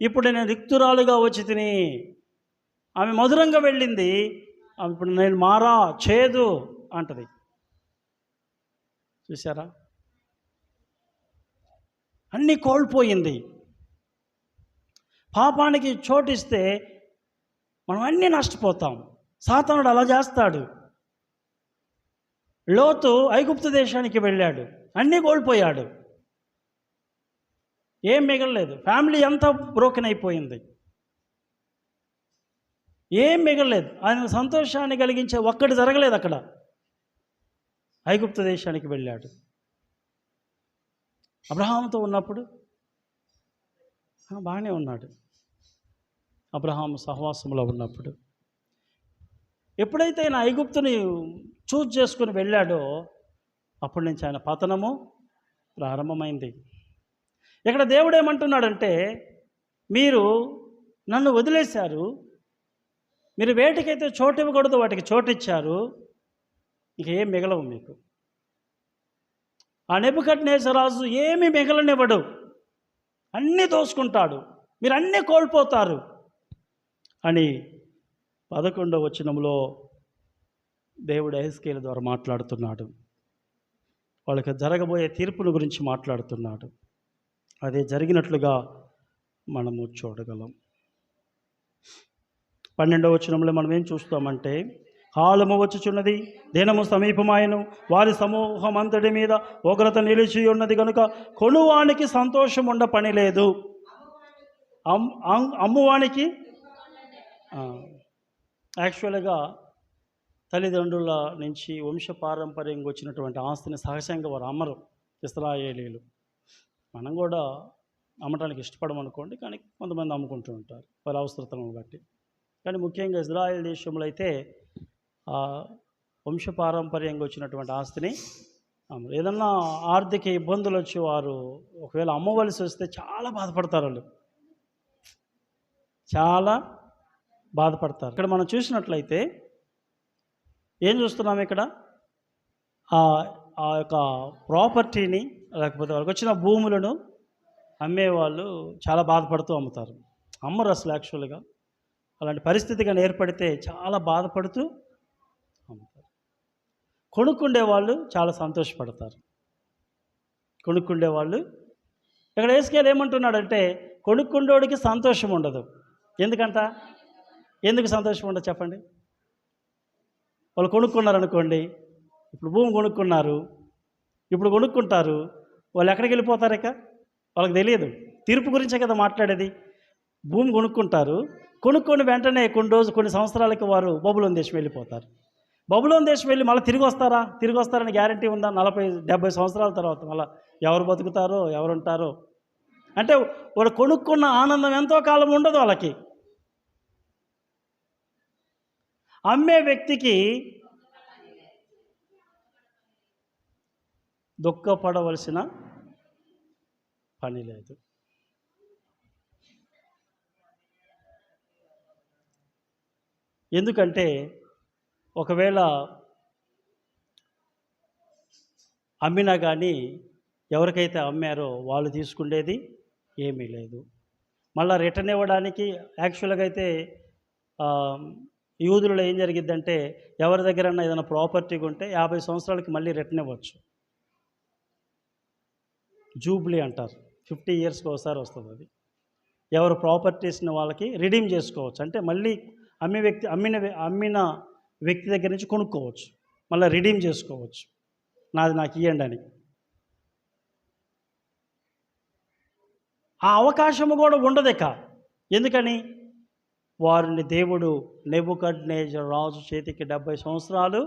ఇప్పుడు నేను రిక్తురాలుగా వచ్చి తిని. ఆమె మధురంగా వెళ్ళింది, ఇప్పుడు నేను మారా చేదు అంటది. చూసారా? అన్నీ కోల్పోయింది. పాపానికి చోటిస్తే మనం అన్నీ నష్టపోతాం. సాతానుడు అలా చేస్తాడు. లోతు ఐగుప్తు దేశానికి వెళ్ళాడు, అన్నీ కోల్పోయాడు, ఏం మిగలలేదు. ఫ్యామిలీ అంతా బ్రోకెన్ అయిపోయింది, ఏం మిగలలేదు. ఆయన సంతోషాన్ని కలిగించే ఒక్కటి జరగలేదు అక్కడ. ఐగుప్తు దేశానికి వెళ్ళాడు. అబ్రహాముతో ఉన్నప్పుడు బాగానే ఉన్నాడు. అబ్రహాము సహవాసంలో ఉన్నప్పుడు ఎప్పుడైతే ఆయన ఐగుప్తుని చూజ్ చేసుకుని వెళ్ళాడో అప్పటి నుంచి ఆయన పతనము ప్రారంభమైంది. ఇక్కడ దేవుడు ఏమంటున్నాడంటే, మీరు నన్ను వదిలేశారు, మీరు వేటికైతే చోటు ఇవ్వకూడదు వాటికి చోటు ఇచ్చారు, ఇక ఏం మిగలవు మీకు. ఆ నెబుకద్నెజరు ఏమీ మిగలనివ్వడు, అన్నీ దోసుకుంటాడు, మీరు అన్నీ కోల్పోతారు అని 11వ వచనంలో దేవుడు యెహెజ్కేలు ద్వారా మాట్లాడుతున్నాడు. వాళ్ళకి జరగబోయే తీర్పుల గురించి మాట్లాడుతున్నాడు. అదే జరిగినట్లుగా మనము చూడగలం. 12వ వచనంలో మనం ఏం చూస్తామంటే, కాలము వచ్చుచున్నది, దినము సమీపమాయను, వారి సమూహం అంతటి మీద ఉగ్రత నిలిచి ఉన్నది కనుక కొనువానికి సంతోషం ఉండ పని లేదు. అమ్మువానికి యాక్చువల్గా తల్లిదండ్రుల నుంచి వంశపారంపర్యంగా వచ్చినటువంటి ఆస్తిని సహజంగా వారు అమ్మరు ఇశ్రాయేలీలు. మనం కూడా అమ్మటానికి ఇష్టపడమనుకోండి, కానీ కొంతమంది అమ్ముకుంటూ ఉంటారు వారి అవసరతలను బట్టి. కానీ ముఖ్యంగా ఇజ్రాయెల్ దేశంలో అయితే వంశపారంపర్యంగా వచ్చినటువంటి ఆస్తిని అమ్మరు. ఏదన్నా ఆర్థిక ఇబ్బందులు వచ్చి వారు ఒకవేళ అమ్మవలసి వస్తే చాలా బాధపడతారు, వాళ్ళు చాలా బాధపడతారు. ఇక్కడ మనం చూసినట్లయితే ఏం చూస్తున్నాం? ఇక్కడ ఆ యొక్క ప్రాపర్టీని లేకపోతే వాళ్ళకి వచ్చిన భూములను అమ్మేవాళ్ళు చాలా బాధపడుతూ అమ్ముతారు. అమ్మరు అసలు యాక్చువల్గా. అలాంటి పరిస్థితి కానీ ఏర్పడితే చాలా బాధపడుతూ అమ్ముతారు. కొనుక్కుండే వాళ్ళు చాలా సంతోషపడతారు. కొనుక్కుండే వాళ్ళు ఇక్కడ యెహెజ్కేలు ఏమంటున్నాడంటే, కొనుక్కుండోడికి సంతోషం ఉండదు. ఎందుకు సంతోషం ఉండదు చెప్పండి? వాళ్ళు కొనుక్కున్నారనుకోండి, ఇప్పుడు భూమి కొనుక్కున్నారు, ఇప్పుడు కొనుక్కుంటారు, వాళ్ళు ఎక్కడికి వెళ్ళిపోతారు? ఇక వాళ్ళకి తెలియదు. తీర్పు గురించే కదా మాట్లాడేది. భూమి కొనుక్కుంటారు, కొనుక్కొని వెంటనే కొన్ని సంవత్సరాలకి వారు బబులోను దేశం వెళ్ళిపోతారు. బబులోను దేశం వెళ్ళి మళ్ళీ తిరిగి వస్తారని గ్యారంటీ ఉందా? 40-70 సంవత్సరాల తర్వాత మళ్ళీ ఎవరు బతుకుతారో ఎవరు ఉంటారో అంటే వాడు కొనుక్కున్న ఆనందం ఎంతో కాలం ఉండదు వాళ్ళకి. అమ్మే వ్యక్తికి దుఃఖపడవలసిన పని లేదు. ఎందుకంటే ఒకవేళ అమ్మినా కానీ ఎవరికైతే అమ్మారో వాళ్ళు తీసుకునేది ఏమీ లేదు. మళ్ళీ రిటర్న్ ఇవ్వడానికి యాక్చువల్గా అయితే యూదులలో ఏం జరిగిద్దంటే ఎవరి దగ్గరన్నా ఏదైనా ప్రాపర్టీగా ఉంటే 50 సంవత్సరాలకి మళ్ళీ రిటర్న్ ఇవ్వచ్చు. జూబ్లీ అంటారు, 50 ఇయర్స్కి ఒకసారి వస్తుంది అది. ఎవరు ప్రాపర్టీస్ని వాళ్ళకి రిడీమ్ చేసుకోవచ్చు, అంటే మళ్ళీ అమ్మిన వ్యక్తి దగ్గర నుంచి కొనుక్కోవచ్చు, మళ్ళీ రిడీమ్ చేసుకోవచ్చు, నాది నాకు ఇవ్వండి అని. ఆ అవకాశము కూడా ఉండదు ఇక. ఎందుకని? వారిని దేవుడు నెబుకద్నెజర్ రాజు చేతికి 70 సంవత్సరాలు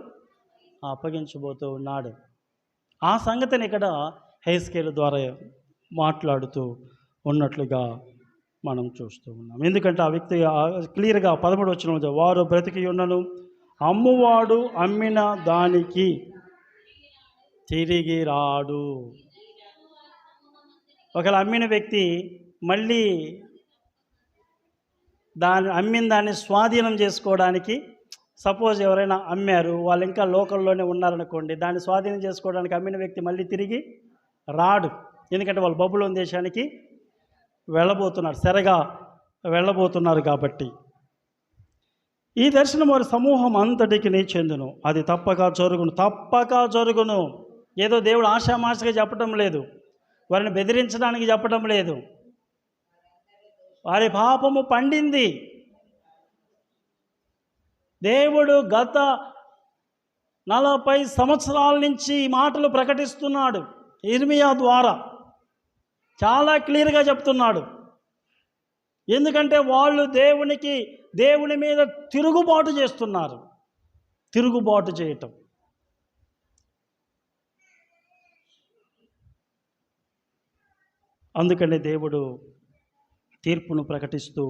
అప్పగించబోతూ ఉన్నాడు. ఆ సంగతిని ఇక్కడ హెస్కేలు ద్వారా మాట్లాడుతూ ఉన్నట్లుగా మనం చూస్తూ ఉన్నాం. ఎందుకంటే ఆ వ్యక్తి క్లియర్గా 13 వచనంలో, వారు బ్రతికి ఉన్నను అమ్మువాడు అమ్మిన దానికి తిరిగి రాడు. ఒకవేళ అమ్మిన వ్యక్తి మళ్ళీ అమ్మిన దాన్ని స్వాధీనం చేసుకోవడానికి, సపోజ్ ఎవరైనా అమ్మారు, వాళ్ళు ఇంకా లోకల్లోనే ఉన్నారనుకోండి, దాన్ని స్వాధీనం చేసుకోవడానికి అమ్మిన వ్యక్తి మళ్ళీ తిరిగి రాడు. ఎందుకంటే వాళ్ళు బబులోను దేశానికి వెళ్ళబోతున్నారు, సెరగా వెళ్ళబోతున్నారు కాబట్టి. ఈ దర్శనం వారి సమూహం అంతటికి నీ చెందును, అది తప్పక జరుగును. ఏదో దేవుడు ఆషామాషగా చెప్పడం లేదు, వారిని బెదిరించడానికి చెప్పడం లేదు. వారి పాపము పండింది. దేవుడు గత 40 సంవత్సరాల నుంచి ఈ మాటలు ప్రకటిస్తున్నాడు. ఇర్మియా ద్వారా చాలా క్లియర్గా చెప్తున్నాడు. ఎందుకంటే వాళ్ళు దేవుని మీద తిరుగుబాటు చేస్తున్నారు. తిరుగుబాటు చేయటం, అందుకనే దేవుడు తీర్పును ప్రకటిస్తూ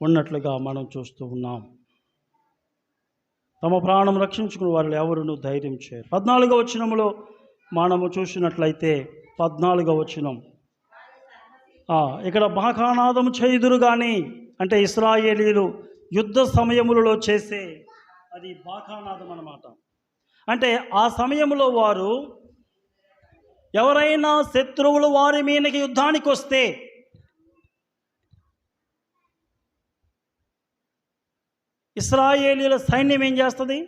ఉన్నట్లుగా మనం చూస్తూ ఉన్నాం. తమ ప్రాణం రక్షించుకుని వారు ఎవరును ధైర్యం చేయరు. 14వ వచనంలో మనము చూసినట్లయితే 14వ వచనం, ఇక్కడ బాకానాదము చేయుదురు కానీ, అంటే ఇశ్రాయేలీలు యుద్ధ సమయములలో చేసే అది బాకానాదం అన్నమాట. అంటే ఆ సమయంలో వారు ఎవరైనా శత్రువులు వారి మీదకి యుద్ధానికి వస్తే, ఇశ్రాయేలీల సైన్యం ఏం చేస్తుంది?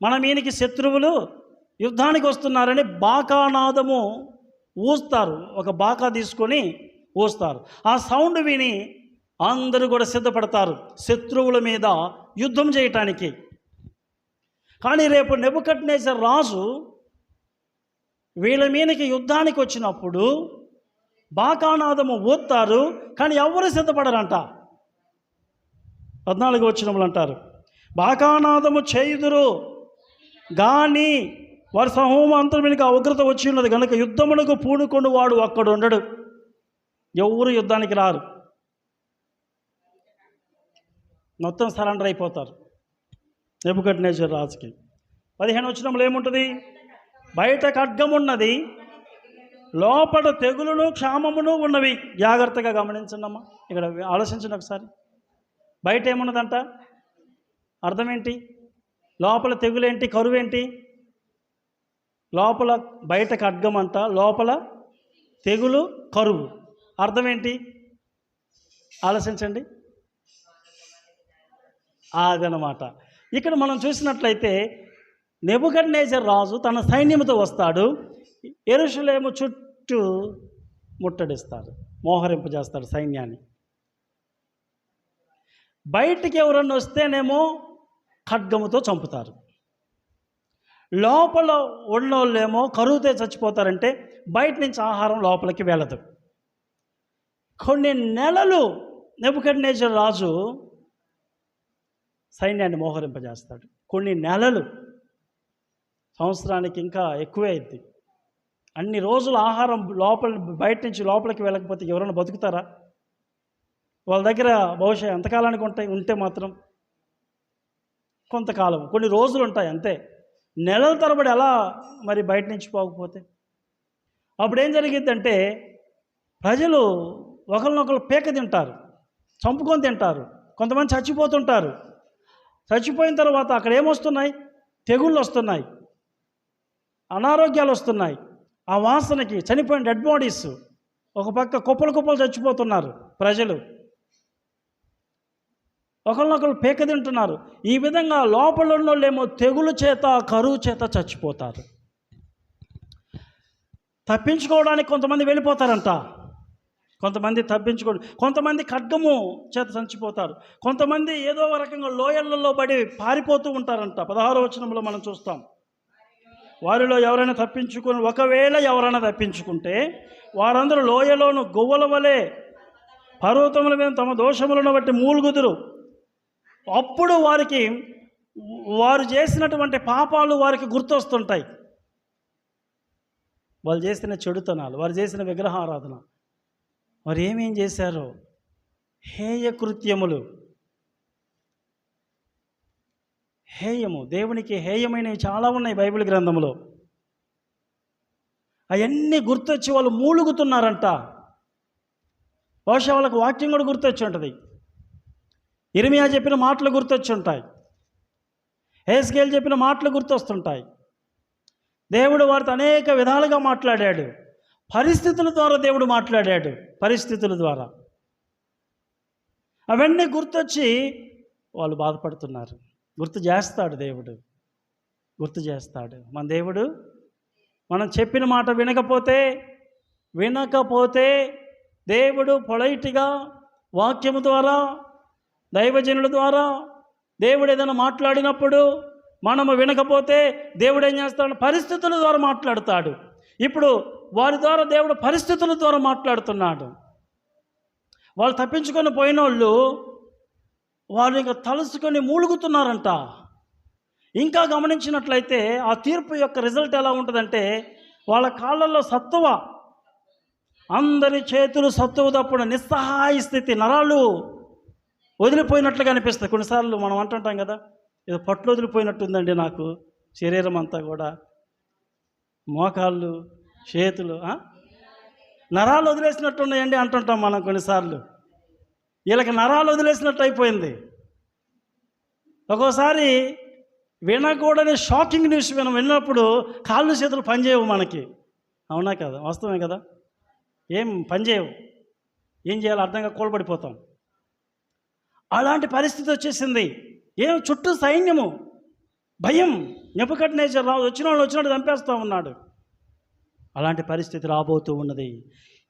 మన మీదకి శత్రువులు యుద్ధానికి వస్తున్నారని బాకానాదము ఊస్తారు. ఒక బాకా తీసుకొని ఊస్తారు. ఆ సౌండ్ విని అందరూ కూడా సిద్ధపడతారు శత్రువుల మీద యుద్ధం చేయటానికి. కానీ రేపు నెబుకద్నెజర్ రాజు వీళ్ళ మీదకి యుద్ధానికి వచ్చినప్పుడు బాకానాదము ఊస్తారు, కానీ ఎవరు సిద్ధపడరంట. 14వ వచనంలో అంటారు, బాకానాదము చేయుదురు కానీ వారి సమూహం అంతరం వెనుక ఉగ్రత వచ్చి ఉన్నది కనుక యుద్ధమునకు పూనుకొని వాడు అక్కడ ఉండడు. ఎవరు యుద్ధానికి రారు, మొత్తం సరెండర్ అయిపోతారు నెబుకద్నెజర్ రాజుకి. 15వ వచనంలో ఏముంటుంది? బయట ఖడ్గం ఉన్నది, లోపల తెగులును క్షామమును ఉన్నవి. జాగ్రత్తగా గమనించండి అమ్మా, ఇక్కడ ఆలోచించండి ఒకసారి. బయట ఏమున్నదంట? అర్థం ఏంటి? లోపల తెగులేంటి, కరువేంటి? లోపల బయట ఖడ్గం అంట, లోపల తెగులు, కరువు. అర్థం ఏంటి? ఆలోచించండి. అదనమాట. ఇక్కడ మనం చూసినట్లయితే నెబుకద్నెజర్ రాజు తన సైన్యంతో వస్తాడు, యెరూషలేము చుట్టూ ముట్టడిస్తాడు, మోహరింపజేస్తాడు సైన్యాన్ని. బయటికి ఎవరన్నా వస్తేనేమో ఖడ్గముతో చంపుతారు, లోపల ఉన్నోళ్ళేమో కరువుతో చచ్చిపోతారంటే బయట నుంచి ఆహారం లోపలికి వెళ్ళదు. కొన్ని నెలలు నెబుకద్నెజర్ రాజు సైన్యాన్ని మోహరింపజేస్తాడు. కొన్ని నెలలు, సంవత్సరానికి ఇంకా ఎక్కువే అయింది. అన్ని రోజులు ఆహారం బయట నుంచి లోపలికి వెళ్ళకపోతే ఎవరైనా బతుకుతారా? వాళ్ళ దగ్గర బహుశా ఎంతకాలానికి ఉంటే మాత్రం కొంతకాలం, కొన్ని రోజులు ఉంటాయి అంతే. నెలల తరబడి ఎలా మరి బయట నుంచి పోకపోతే? అప్పుడు ఏం జరిగిద్దంటే ప్రజలు ఒకరినొకరు పీక తింటారు, చంపుకొని తింటారు, కొంతమంది చచ్చిపోతుంటారు. చచ్చిపోయిన తర్వాత అక్కడ ఏమొస్తున్నాయి? తెగుళ్ళు వస్తున్నాయి, అనారోగ్యాలు వస్తున్నాయి. ఆ వాసనకి చనిపోయిన డెడ్ బాడీస్, ఒక పక్క కుప్పలు కుప్పలు చచ్చిపోతున్నారు ప్రజలు, ఒకరినొకరు పీక తింటున్నారు. ఈ విధంగా లోపల ఉన్నోళ్ళేమో తెగులు చేత, కరువు చేత చచ్చిపోతారు. తప్పించుకోవడానికి కొంతమంది వెళ్ళిపోతారంట, కొంతమంది కొంతమంది ఖడ్గము చేత చచ్చిపోతారు, కొంతమంది ఏదో రకంగా లోయలలో పడి పారిపోతూ ఉంటారంట. 16వ వచనంలో మనం చూస్తాం, వారిలో ఎవరైనా ఒకవేళ ఎవరైనా తప్పించుకుంటే వారందరూ లోయలోను గువ్వల వలె పర్వతముల మీద తమ దోషములను బట్టి మూలుగుదురు. అప్పుడు వారు చేసినటువంటి పాపాలు వారికి గుర్తొస్తుంటాయి. వాళ్ళు చేసిన చెడుతనాలు, వారు చేసిన విగ్రహారాధన, వారు ఏమేం చేశారో హేయ కృత్యములు, హేయము, దేవునికి హేయమైనవి చాలా ఉన్నాయి బైబిల్ గ్రంథంలో. అవన్నీ గుర్తొచ్చి వాళ్ళు మూలుగుతున్నారంట. బహుశా వాళ్ళకు వాక్యం కూడా గుర్తొచ్చి ఉంటుంది, ఇర్మియా చెప్పిన మాటలు గుర్తొచ్చి ఉంటాయి, హెస్కేలు చెప్పిన మాటలు గుర్తొస్తుంటాయి. దేవుడు వారితో అనేక విధాలుగా మాట్లాడాడు, పరిస్థితుల ద్వారా దేవుడు మాట్లాడాడు, పరిస్థితుల ద్వారా. అవన్నీ గుర్తొచ్చి వాళ్ళు బాధపడుతున్నారు. గుర్తు చేస్తాడు దేవుడు, గుర్తు చేస్తాడు మన దేవుడు. మనం చెప్పిన మాట వినకపోతే దేవుడు పొలైట్గా వాక్యము ద్వారా, దైవజనుల ద్వారా దేవుడు ఏదైనా మాట్లాడినప్పుడు మనము వినకపోతే దేవుడు ఏం చేస్తాడు? పరిస్థితుల ద్వారా మాట్లాడతాడు. ఇప్పుడు వారి ద్వారా దేవుడు పరిస్థితుల ద్వారా మాట్లాడుతున్నాడు. వాళ్ళు తప్పించుకొని పోయిన వాళ్ళు ఇంకా తలుసుకొని మూలుగుతున్నారంట. ఇంకా గమనించినట్లయితే ఆ తీర్పు యొక్క రిజల్ట్ ఎలా ఉంటుందంటే, వాళ్ళ కాళ్ళల్లో సత్తువ, అందరి చేతులు సత్తువ తప్పుడు నిస్సహాయ స్థితి, నరాలు వదిలిపోయినట్లుగా అనిపిస్తుంది. కొన్నిసార్లు మనం అంటుంటాం కదా, ఏదో పట్లు వదిలిపోయినట్టుందండి నాకు, శరీరం అంతా కూడా, మోకాళ్ళు, చేతులు నరాలు వదిలేసినట్టున్నాయండి అంటుంటాం మనం కొన్నిసార్లు. వీళ్ళకి నరాలు వదిలేసినట్టు అయిపోయింది. ఒక్కోసారి వినకూడని షాకింగ్ న్యూస్ విన్నప్పుడు కాళ్ళు చేతులు పనిచేయవు మనకి, అవునా కదా? వాస్తవమే కదా? ఏం పనిచేయవు, ఏం చేయాలో అర్థంగా కూలబడిపోతాం. అలాంటి పరిస్థితి వచ్చేసింది. చుట్టూ సైన్యము, భయం, నెబుకద్నెజర్ వచ్చినట్టు చంపేస్తూ ఉన్నాడు. అలాంటి పరిస్థితి రాబోతూ ఉన్నది.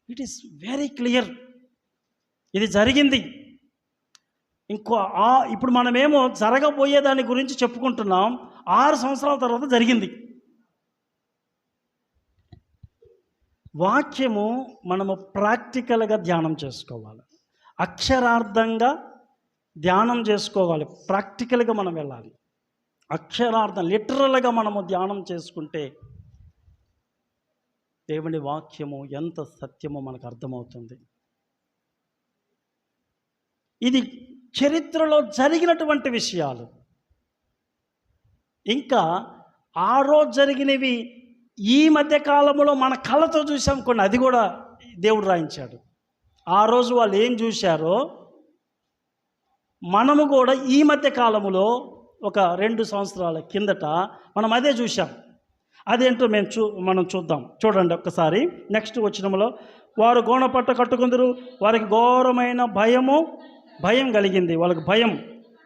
ఇట్ ఈస్ వెరీ క్లియర్, ఇది జరిగింది. ఇప్పుడు మనమేమో జరగబోయే దాని గురించి చెప్పుకుంటున్నాం. 6 సంవత్సరాల తర్వాత జరిగింది. వాక్యము మనము ప్రాక్టికల్గా ధ్యానం చేసుకోవాలి, అక్షరార్థంగా ధ్యానం చేసుకోవాలి. ప్రాక్టికల్గా మనం వెళ్ళాలి, అక్షరార్థం లిటరల్గా మనము ధ్యానం చేసుకుంటే దేవుని వాక్యము ఎంత సత్యమో మనకు అర్థమవుతుంది. ఇది చరిత్రలో జరిగినటువంటి విషయాలు. ఇంకా ఆ రోజు జరిగినవి ఈ మధ్య కాలంలో మన కళ్ళతో చూసాం కొన్ని, అది కూడా దేవుడు రాయించాడు. ఆ రోజు వాళ్ళు ఏం చూశారో మనము కూడా ఈ మధ్య కాలంలో ఒక 2 సంవత్సరాల కిందట మనం అదే చూసాం. అదేంటో మనం చూద్దాం. చూడండి ఒక్కసారి నెక్స్ట్ వచనంలో, వారు గోనపట్ట కట్టుకుందరు, వారికి ఘోరమైన భయం కలిగింది. వాళ్ళకి భయం.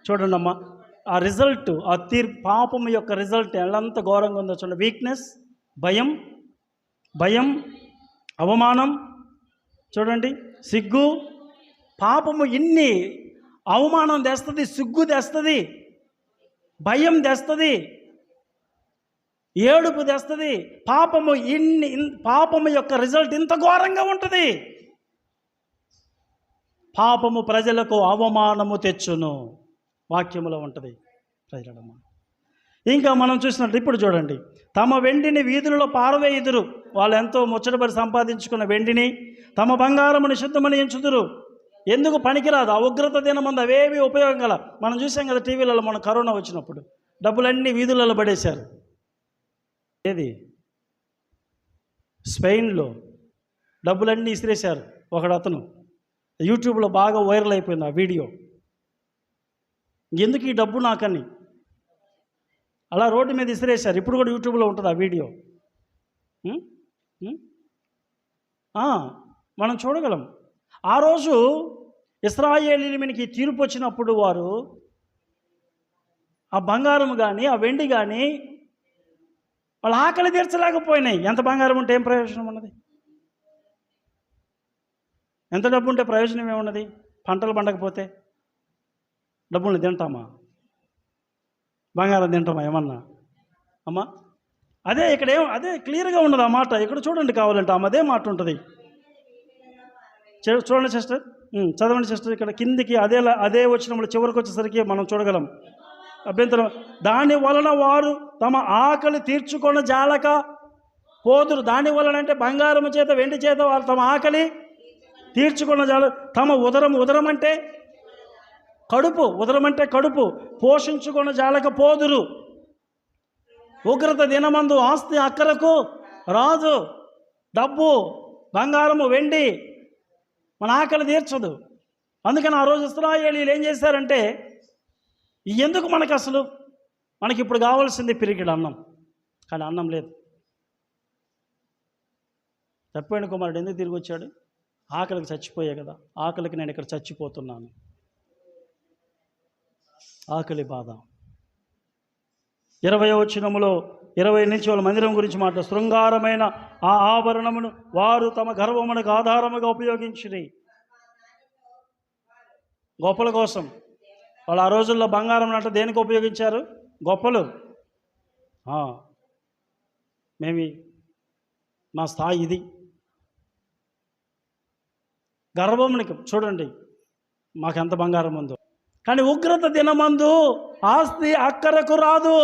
చూడండి అమ్మా, ఆ రిజల్ట్, ఆ పాపం యొక్క రిజల్ట్ ఎంత ఘోరంగా ఉందో చూడండి. వీక్నెస్, భయం, అవమానం, చూడండి, సిగ్గు. పాపము ఇన్ని అవమానం తెస్తుంది, సిగ్గు తెస్తుంది, భయం తెస్తుంది, ఏడుపు తెస్తుంది. పాపము యొక్క రిజల్ట్ ఇంత ఘోరంగా ఉంటుంది. పాపము ప్రజలకు అవమానము తెచ్చును, వాక్యములో ఉంటుంది ప్రజలమ్మ. ఇంకా మనం చూసినట్టు ఇప్పుడు చూడండి, తమ వెండిని వీధులలో పారవేయుదురు. వాళ్ళు ఎంతో ముచ్చటపడి సంపాదించుకున్న వెండిని తమ బంగారముని శుద్ధమని ఎంచుదురు. ఎందుకు పనికిరాదు, ఆ ఉగ్రత దినమందు అవేవి ఉపయోగం గల. మనం చూసాం కదా టీవీలలో, మన కరోనా వచ్చినప్పుడు డబ్బులన్నీ వీధులలో పడేశారు. ఏది స్పెయిన్లో డబ్బులన్నీ ఇసిరేశారు ఒకడు అతను. యూట్యూబ్లో బాగా వైరల్ అయిపోయింది ఆ వీడియో. ఎందుకు ఈ డబ్బు నాకని అలా రోడ్డు మీద ఇసిరేశారు. ఇప్పుడు కూడా యూట్యూబ్లో ఉంటుంది ఆ వీడియో. మనం చూడగలం. ఆ రోజు ఇశ్రాయేలీయుల మీదకి తీర్పు వచ్చినప్పుడు వారు ఆ బంగారం కానీ ఆ వెండి కానీ వాళ్ళ ఆకలి తీర్చలేకపోయినాయి. ఎంత బంగారం ఉంటే ఏం ప్రయోజనం ఉన్నది? ఎంత డబ్బు ఉంటే ప్రయోజనం ఏమున్నది? పంటలు పండకపోతే డబ్బుల్ని తింటామా? బంగారం తింటామా ఏమన్నా? అమ్మా అదే ఇక్కడ అదే క్లియర్గా ఉన్నది ఆ మాట. ఇక్కడ చూడండి కావాలంటే అదే మాట ఉంటుంది. చూడండి సిస్టర్, చదవండి సిస్టర్. ఇక్కడ కిందికి అదే వచ్చినప్పుడు చివరికి వచ్చేసరికి మనం చూడగలం. అభ్యంతరం, దాని వలన వారు తమ ఆకలి తీర్చుకొని జాలక పోదురు. దాని వలన అంటే బంగారం చేత వెండి చేత వారు తమ ఆకలి తీర్చుకున్న జాల. తమ ఉదరం అంటే కడుపు, ఉదరం అంటే కడుపు పోషించుకున్న జాలక పోదురు. ఉగ్రత దినమందు ఆస్తి అక్కరకు రాదు. డబ్బు, బంగారము, వెండి మన ఆకలి తీర్చదు. అందుకని ఆ రోజు ఇశ్రాయేలీయులు ఏం చేశారంటే, ఎందుకు మనకి ఇప్పుడు కావాల్సింది పిరికిడు అన్నం, కానీ అన్నం లేదు. తప్పిపోయిన కుమారుడు ఎందుకు తిరిగి వచ్చాడు? ఆకలికి చచ్చిపోయే కదా. ఆకలికి నేను ఇక్కడ చచ్చిపోతున్నాను. ఆకలి బాధ. 20వ వచనములో 20 నుంచి వాళ్ళ మందిరం గురించి మాట. శృంగారమైన ఆ ఆభరణమును వారు తమ గర్వమునకు ఆధారముగా ఉపయోగించిరి. గొప్పల కోసం. వాళ్ళు ఆ రోజుల్లో బంగారం అంటే దేనికి ఉపయోగించారు? గొప్పలు. మా స్థాయి ఇది. గర్వమునికి చూడండి మాకెంత బంగారం ఉందో. కానీ ఉగ్రత దినమందు ఆస్తి అక్కరకు రాదు.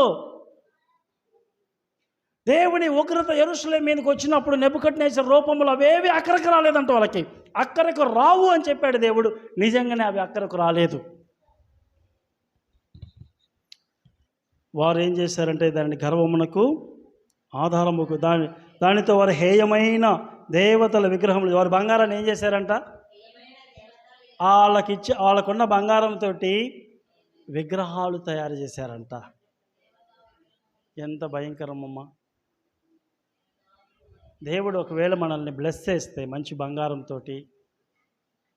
దేవుని ఉగ్రత యెరూషలేము మీదకి వచ్చినప్పుడు నెబుకద్నెజర్ రూపంలో అవేవి అక్కరకు రాలేదంట. వాళ్ళకి అక్కరకు రావు అని చెప్పాడు దేవుడు. నిజంగానే అవి అక్కరకు రాలేదు. వారు ఏం చేశారంటే దాని గర్వమునకు ఆధారముకు దానితో వారు హేయమైన దేవతల విగ్రహములు, వారు బంగారాన్ని ఏం చేశారంట? వాళ్ళకున్న బంగారంతో విగ్రహాలు తయారు చేశారంట. ఎంత భయంకరమమ్మా! దేవుడు ఒకవేళ మనల్ని బ్లెస్ చేస్తే మంచి బంగారంతో,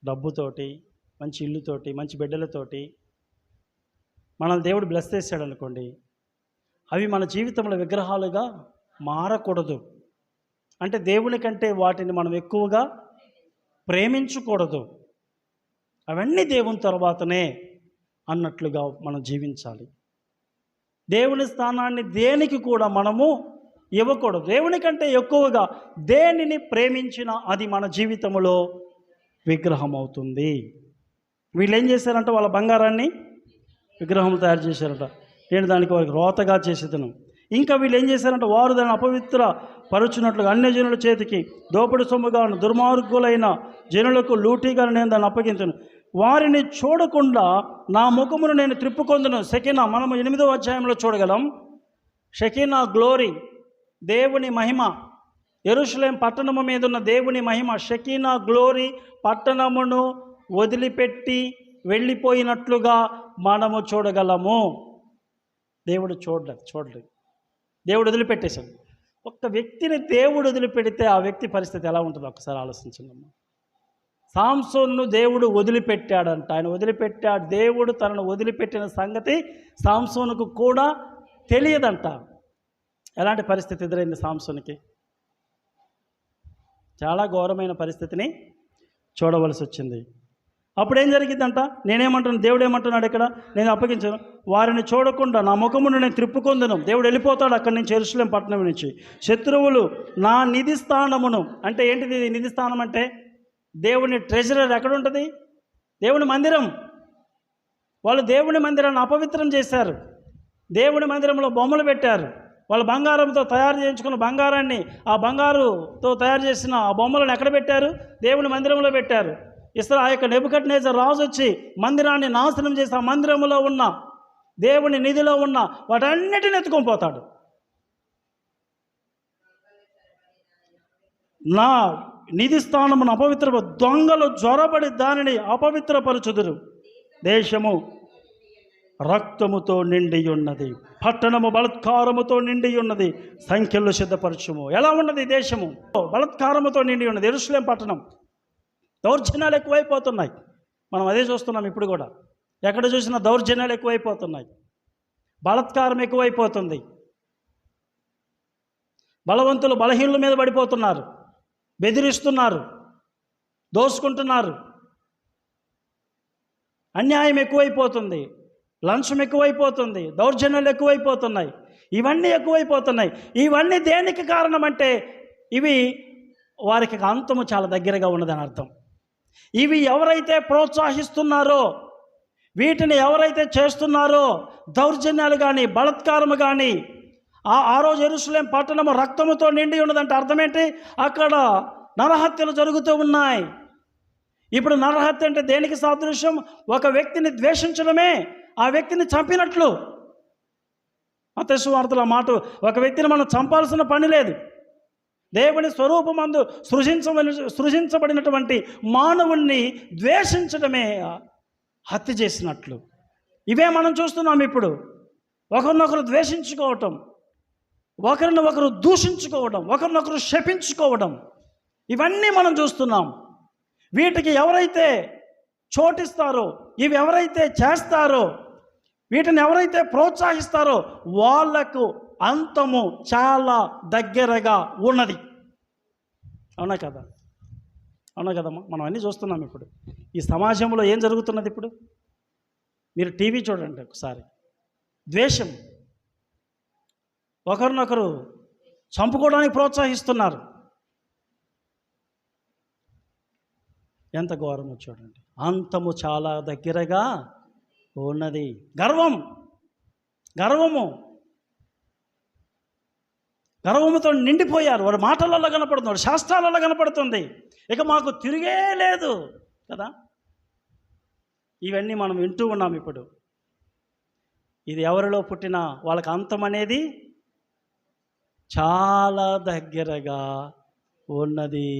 డబ్బుతోటి, మంచి ఇల్లుతోటి, మంచి బిడ్డలతోటి మనల్ని దేవుడు బ్లెస్ చేశాడు అనుకోండి, అవి మన జీవితంలో విగ్రహాలుగా మారకూడదు. అంటే దేవుని కంటే వాటిని మనం ఎక్కువగా ప్రేమించకూడదు. అవన్నీ దేవుని తర్వాతనే అన్నట్లుగా మనం జీవించాలి. దేవుని స్థానాన్ని దేనికి కూడా మనము ఇవ్వకూడదు. దేవుని కంటే ఎక్కువగా దేనిని ప్రేమించినా అది మన జీవితంలో విగ్రహం అవుతుంది. వీళ్ళు ఏం చేశారంటే వాళ్ళ బంగారాన్ని విగ్రహం తయారు చేశారట. నేను దానికి వారికి రోతగా చేసేదను. ఇంకా వీళ్ళు ఏం చేశారంటే వారు దాన్ని అపవిత్ర పరుచున్నట్లుగా అన్యజనుల చేతికి దోపిడి సొమ్ముగాను దుర్మార్గులైన జనులకు లూటీగా నేను దాన్ని అప్పగించను. వారిని చూడకుండా నా ముఖమును నేను త్రిప్పుకొందును. షెకినా, మనము 8వ అధ్యాయంలో చూడగలం. షెకినా గ్లోరీ, దేవుని మహిమ, యెరూషలేము పట్టణము మీద ఉన్న దేవుని మహిమ. షెకినా గ్లోరీ పట్టణమును వదిలిపెట్టి వెళ్ళిపోయినట్లుగా మనము చూడగలము. దేవుడు చూడలేదు. దేవుడు వదిలిపెట్టేశాడు. ఒక్క వ్యక్తిని దేవుడు వదిలిపెడితే ఆ వ్యక్తి పరిస్థితి ఎలా ఉంటుందో ఒకసారి ఆలోచించండి. సాంసోన్ను దేవుడు వదిలిపెట్టాడంట. ఆయన వదిలిపెట్టాడు. దేవుడు తనను వదిలిపెట్టిన సంగతి సాంసోనుకు కూడా తెలియదంట. ఎలాంటి పరిస్థితి ఎదురైంది సాంసోనికి? చాలా ఘోరమైన పరిస్థితిని చూడవలసి వచ్చింది. అప్పుడేం జరిగిందంట? నేనేమంటున్నాను, దేవుడు ఏమంటున్నాడు ఇక్కడ? నేను అప్పగించను. వారిని చూడకుండా నా ముఖమును నేను త్రిప్పుకొందును. దేవుడు వెళ్ళిపోతాడు అక్కడి నుంచి, యెరూషలేము పట్టణం నుంచి. శత్రువులు నా నిధి స్థానమును, అంటే ఏంటిది నిధి స్థానం అంటే? దేవుని ట్రెజరర్ ఎక్కడ ఉంటుంది? దేవుని మందిరం. వాళ్ళు దేవుని మందిరాన్ని అపవిత్రం చేశారు. దేవుని మందిరంలో బొమ్మలు పెట్టారు. వాళ్ళు బంగారంతో తయారు చేయించుకున్న బంగారాన్ని, ఆ బంగారుతో తయారు చేసిన ఆ బొమ్మలను ఎక్కడ పెట్టారు? దేవుని మందిరంలో పెట్టారు. ఆ యొక్క నెబుకద్నెజర్ రాజు వచ్చి మందిరాన్ని నాశనం చేసి ఆ మందిరంలో ఉన్న దేవుని నిధిలో ఉన్న వాటన్నిటిని ఎత్తుకొని పోతాడు. నా నిధి స్థానమును అపవిత్ర దొంగలు జ్వరబడి దానిని అపవిత్రపరచుదురు. దేశము రక్తముతో నిండి ఉన్నది, పట్టణము బలత్కారముతో నిండి ఉన్నది, సంఖ్యలు సిద్ధపరచుము. ఎలా ఉన్నది దేశము? బలత్కారముతో నిండి ఉన్నది. యెరూషలేం పట్టణం. దౌర్జన్యాలు ఎక్కువైపోతున్నాయి. మనం అదే చూస్తున్నాం ఇప్పుడు కూడా. ఎక్కడ చూసినా దౌర్జన్యాలు ఎక్కువైపోతున్నాయి, బలత్కారం ఎక్కువైపోతుంది. బలవంతులు బలహీనుల మీద పడిపోతున్నారు, బెదిరిస్తున్నారు, దోసుకుంటున్నారు. అన్యాయం ఎక్కువైపోతుంది, లంచం ఎక్కువైపోతుంది, దౌర్జన్యాలు ఎక్కువైపోతున్నాయి. ఇవన్నీ ఎక్కువైపోతున్నాయి. ఇవన్నీ దేనికి కారణం అంటే ఇవి వారికి అంతము చాలా దగ్గరగా ఉన్నదని అర్థం. ఇవి ఎవరైతే ప్రోత్సహిస్తున్నారో, వీటిని ఎవరైతే చేస్తున్నారో, దౌర్జన్యాలు కానీ బలత్కారము కానీ, ఆ రోజు యెరూషలేం పట్టణము రక్తముతో నిండి ఉన్నదంటే అర్థం ఏంటి? అక్కడ నరహత్యలు జరుగుతూ ఉన్నాయి. ఇప్పుడు నరహత్య అంటే దేనికి సాదృశ్యం? ఒక వ్యక్తిని ద్వేషించడమే ఆ వ్యక్తిని చంపినట్లు. మత్తయి సువార్తలో మాట, ఒక వ్యక్తిని మనం చంపాల్సిన పని లేదు. దేవుని స్వరూపమందు సృజించబడినటువంటి మానవుణ్ణి ద్వేషించడమే హత్య చేసినట్లు. ఇవే మనం చూస్తున్నాం ఇప్పుడు. ఒకరినొకరు ద్వేషించుకోవటం, ఒకరిని ఒకరు దూషించుకోవడం, ఒకరినొకరు శపించుకోవడం, ఇవన్నీ మనం చూస్తున్నాం. వీటికి ఎవరైతే చోటిస్తారో, ఇవి ఎవరైతే చేస్తారో, వీటిని ఎవరైతే ప్రోత్సహిస్తారో వాళ్లకు అంతము చాలా దగ్గరగా ఉన్నది. అవునా కదా? అవునా కదమ్మా? మనం అన్నీ చూస్తున్నాం ఇప్పుడు. ఈ సమాజంలో ఏం జరుగుతున్నది ఇప్పుడు? మీరు టీవీ చూడండి ఒకసారి. ద్వేషం, ఒకరినొకరు చంపుకోవడానికి ప్రోత్సహిస్తున్నారు. ఎంత ఘోరమో చూడండి. అంతము చాలా దగ్గరగా ఉన్నది. గర్వముతో నిండిపోయారు. వారి మాటలలో కనపడుతుంది, వారి శాస్త్రాలలో కనపడుతుంది. ఇక మాకు తిరిగే లేదు కదా. ఇవన్నీ మనం వింటూ ఉన్నాం ఇప్పుడు. ఇది ఎవరిలో పుట్టినా వాళ్ళకి అంతం అనేది చాలా దగ్గరగా ఉన్నది.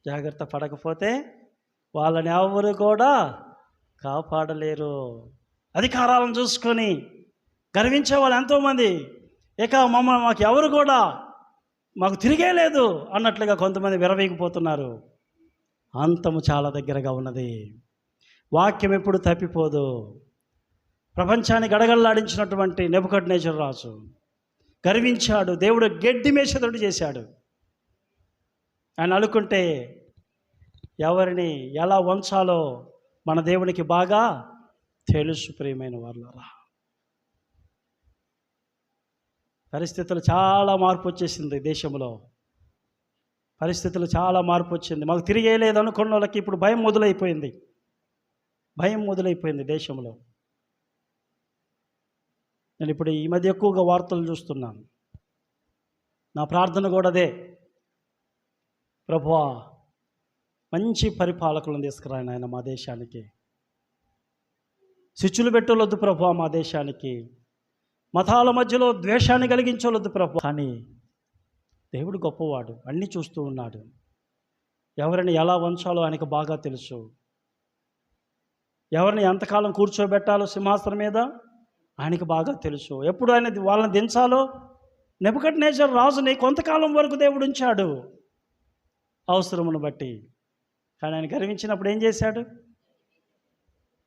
జాగ్రత్త పడకపోతే వాళ్ళని ఎవరు కూడా కాపాడలేరు. అధికారాలను చూసుకొని గర్వించే వాళ్ళు ఎంతోమంది, ఇక మాకు ఎవరు కూడా మాకు తిరిగే లేదు అన్నట్లుగా కొంతమంది విరవీగిపోతున్నారు. అంతము చాలా దగ్గరగా ఉన్నది. వాక్యం ఎప్పుడు తప్పిపోదు. ప్రపంచాన్ని గడగడలాడించినటువంటి నెబుకద్నెజరు రాజు గర్వించాడు. దేవుడు గడ్డి మేషధుడు చేశాడు. ఆయన అనుకుంటే ఎవరిని ఎలా వంచాలో మన దేవునికి బాగా తెలుసు. ప్రియమైన వాళ్ళరా, పరిస్థితులు చాలా మార్పు వచ్చేసింది దేశంలో. పరిస్థితులు చాలా మార్పు వచ్చింది. మాకు తిరిగేయలేదు అనుకున్న వాళ్ళకి ఇప్పుడు భయం మొదలైపోయింది. దేశంలో. నేను ఇప్పుడు ఈ మధ్య ఎక్కువగా వార్తలు చూస్తున్నాను. నా ప్రార్థన కూడా అదే, ప్రభువా మంచి పరిపాలకులను తీసుకురాయన ఆయన మా దేశానికి. శిచ్చులు పెట్టవలొద్దు ప్రభువా మా దేశానికి. మతాల మధ్యలో ద్వేషాన్ని కలిగించవలొద్దు ప్రభు. కానీ దేవుడు గొప్పవాడు, అన్నీ చూస్తూ ఉన్నాడు. ఎవరిని ఎలా వంచాలో ఆయనకు బాగా తెలుసు. ఎవరిని ఎంతకాలం కూర్చోబెట్టాలో సింహాసనం మీద ఆయనకు బాగా తెలుసు. ఎప్పుడు ఆయన వాళ్ళని దించాలో. నెబుకద్నెజరు రాజుని కొంతకాలం వరకు దేవుడు ఉంచాడు అవసరమును బట్టి. కానీ ఆయన గర్వించినప్పుడు ఏం చేశాడు?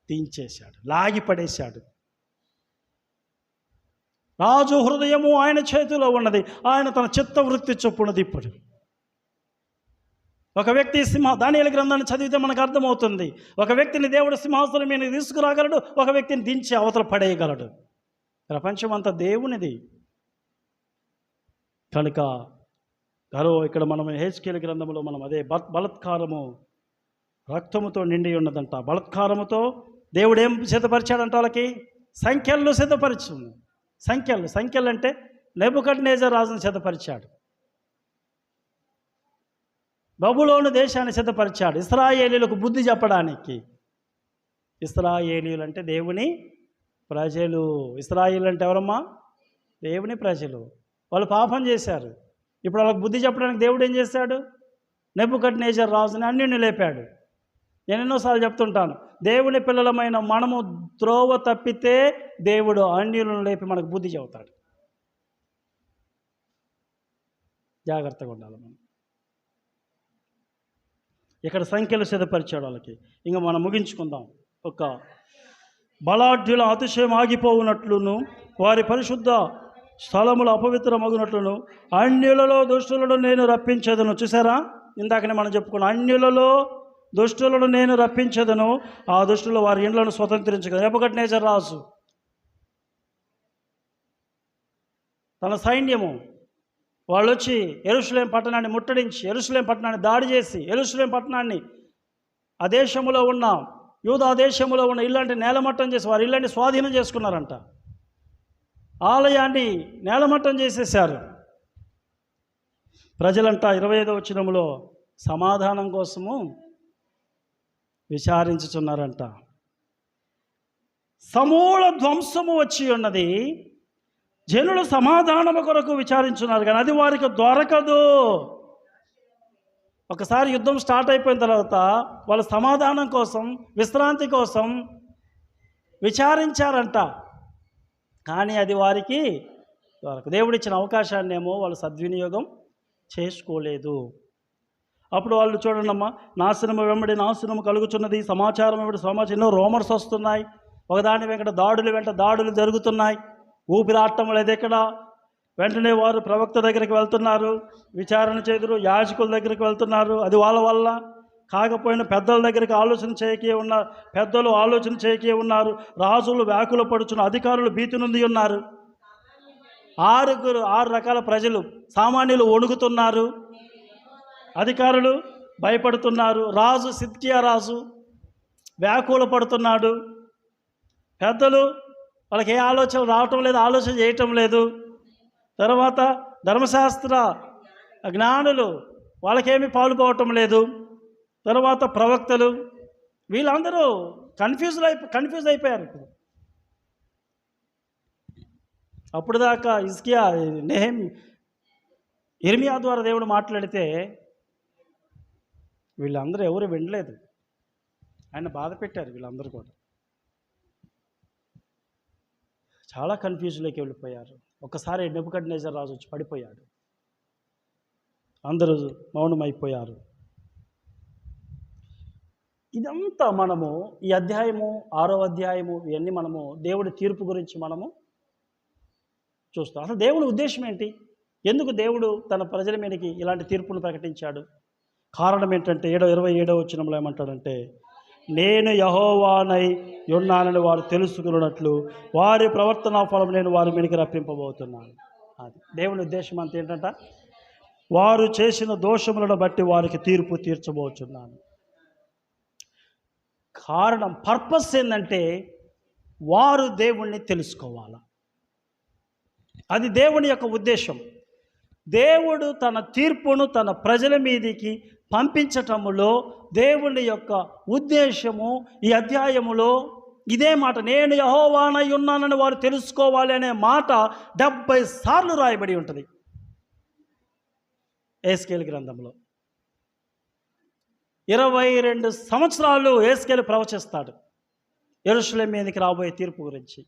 దించేశాడు, లాగిపడేశాడు. రాజు హృదయము ఆయన చేతిలో ఉన్నది. ఆయన తన చిత్తవృత్తి చొప్పునది. ఇప్పుడు ఒక వ్యక్తి దానియేలు గ్రంథాన్ని చదివితే మనకు అర్థమవుతుంది. ఒక వ్యక్తిని దేవుడు సింహాసనం మీద తీసుకురాగలడు, ఒక వ్యక్తిని దించి అవతల పడేయగలడు. ప్రపంచం అంతా దేవునిది. కనుక ఇక్కడ మనం హెజ్కేలు గ్రంథంలో మనం అదే బలత్కారము రక్తముతో నిండి ఉన్నదంట. బలత్కారముతో దేవుడు ఏం సిద్ధపరిచాడంట? వాళ్ళకి సంఖ్యలు సిద్ధపరిచింది. సంఖ్యలు అంటే నెబుకద్నెజరు రాజును సిద్ధపరిచాడు. బబులోను దేశాన్ని సిద్ధపరిచాడు ఇశ్రాయేలీయులకు బుద్ధి చెప్పడానికి. ఇశ్రాయేలీయులు అంటే దేవుని ప్రజలు. ఇశ్రాయేలు అంటే ఎవరమ్మా? దేవుని ప్రజలు. వాళ్ళు పాపం చేశారు. ఇప్పుడు వాళ్ళకి బుద్ధి చెప్పడానికి దేవుడు ఏం చేశాడు? నెబుకద్నెజర్ రాజుని అన్యుని లేపాడు. నేను ఎన్నోసార్లు చెప్తుంటాను, దేవుని పిల్లలమైన మనము త్రోవ తప్పితే దేవుడు అన్యులను లేపి మనకు బుద్ధి చెబుతాడు. జాగ్రత్తగా ఉండాలి మనం. ఇక్కడ సంఖ్యలు సిద్ధపరిచాడు వాళ్ళకి. ఇంకా మనం ముగించుకుందాం. ఒక బలాఢ్యుల అతిశయం ఆగిపోవునట్లును, వారి పరిశుద్ధ స్థలములు అపవిత్రమగునట్లును అన్యులలో దుష్టులను నేను రప్పించదను. చూసారా, ఇందాకనే మనం చెప్పుకున్నాం, అన్యులలో దుష్టులను నేను రప్పించదను, ఆ దుష్టులు వారి ఇండ్లను స్వతంత్రించగలరు. నెబుకద్నెజర్ రాజు తన సైన్యము వాళ్ళు వచ్చి యెరూషలేం పట్టణాన్ని ముట్టడించి, యెరూషలేం పట్టణాన్ని దాడి చేసి, యెరూషలేం పట్టణాన్ని ఆ దేశంలో ఉన్న యూదా దేశంలో ఉన్న ఇల్లంటి నేలమట్టం చేసి వారి ఇల్లంటి స్వాధీనం చేసుకున్నారంట. ఆలయాన్ని నేలమట్టం చేసేసారు. ప్రజలంట 25వ వచనంలో సమాధానం కోసము విచారించుచున్నారంట. సమూల ధ్వంసము వచ్చి ఉన్నది, జనులు సమాధానము కొరకు విచారించున్నారు, కానీ అది వారికి దొరకదు. ఒకసారి యుద్ధం స్టార్ట్ అయిపోయిన తర్వాత వాళ్ళు సమాధానం కోసం, విశ్రాంతి కోసం విచారించారంట, కానీ అది వారికి దొరకదు. దేవుడిచ్చిన అవకాశాన్ని ఏమో వాళ్ళు సద్వినియోగం చేసుకోలేదు. అప్పుడు వాళ్ళు చూడండమ్మా, నాశనము వెంబడి నాశనము కలుగుతున్నది, సమాచారం వెంబడి సమాచారం, ఎన్నో రోమర్స్ వస్తున్నాయి, ఒకదాని వెంట దాడులు వెంట దాడులు జరుగుతున్నాయి, ఊపిరాటం లేదు ఎక్కడ. వెంటనే వారు ప్రవక్త దగ్గరికి వెళ్తున్నారు, విచారణ చేదురు, యాజకుల దగ్గరికి వెళ్తున్నారు. అది వాళ్ళ వల్ల కాకపోయినా పెద్దల దగ్గరికి ఆలోచన చేయకే ఉన్నారు, పెద్దలు ఆలోచన చేయకే ఉన్నారు. రాజులు వ్యాకుల పడుచున్న, అధికారులు భీతి నుండి ఉన్నారు. 6 రకాల ప్రజలు, సామాన్యులు వణుకుతున్నారు, అధికారులు భయపడుతున్నారు, రాజు సిద్కియా రాజు వ్యాకుల పడుతున్నాడు, పెద్దలు వాళ్ళకి ఏ ఆలోచన రావటం లేదు, ఆలోచన చేయటం లేదు. తర్వాత ధర్మశాస్త్ర జ్ఞానులు వాళ్ళకేమీ పాలుపోవటం లేదు. తర్వాత ప్రవక్తలు, వీళ్ళందరూ కన్ఫ్యూజ్ అయిపోయారు. అప్పుడు దాకా హిజ్కియా, ఇర్మియా ద్వారా దేవుడు మాట్లాడితే వీళ్ళందరూ ఎవరు వినలేదు. ఆయన బాధ పెట్టారు వీళ్ళందరూ కూడా. చాలా కన్ఫ్యూజ్లోకి వెళ్ళిపోయారు. ఒకసారి నెబుకద్నెజర్ రాజు వచ్చి పడిపోయాడు, అందరూ మౌనమైపోయారు. ఇదంతా మనము ఈ అధ్యాయము 6వ అధ్యాయము ఇవన్నీ మనము దేవుడి తీర్పు గురించి మనము చూస్తాం. అసలు దేవుని ఉద్దేశం ఏంటి? ఎందుకు దేవుడు తన ప్రజల మీదకి ఇలాంటి తీర్పును ప్రకటించాడు? కారణం ఏంటంటే 27వ వచనంలో ఏమంటాడంటే, నేను యెహోవానై ఉన్నానని వారు తెలుసుకున్నట్లు వారి ప్రవర్తనా ఫలం నేను వారి మీదకి రప్పింపబోతున్నాను. అది దేవుని ఉద్దేశం అంత ఏంటంట, వారు చేసిన దోషములను బట్టి వారికి తీర్పు తీర్చబోతున్నాను. కారణం, పర్పస్ ఏంటంటే వారు దేవుణ్ణి తెలుసుకోవాలి. అది దేవుని యొక్క ఉద్దేశం. దేవుడు తన తీర్పును తన ప్రజల మీదికి పంపించటములో దేవుని యొక్క ఉద్దేశము ఈ అధ్యాయములో ఇదే మాట, నేను యెహోవానై ఉన్నానని వారు తెలుసుకోవాలి అనే మాట 70 సార్లు రాయబడి ఉంటుంది యెహెజ్కేలు గ్రంథంలో. 22 సంవత్సరాలు యెహెజ్కేలు ప్రవచిస్తాడు యెరూషలేము మీదకి రాబోయే తీర్పు గురించి.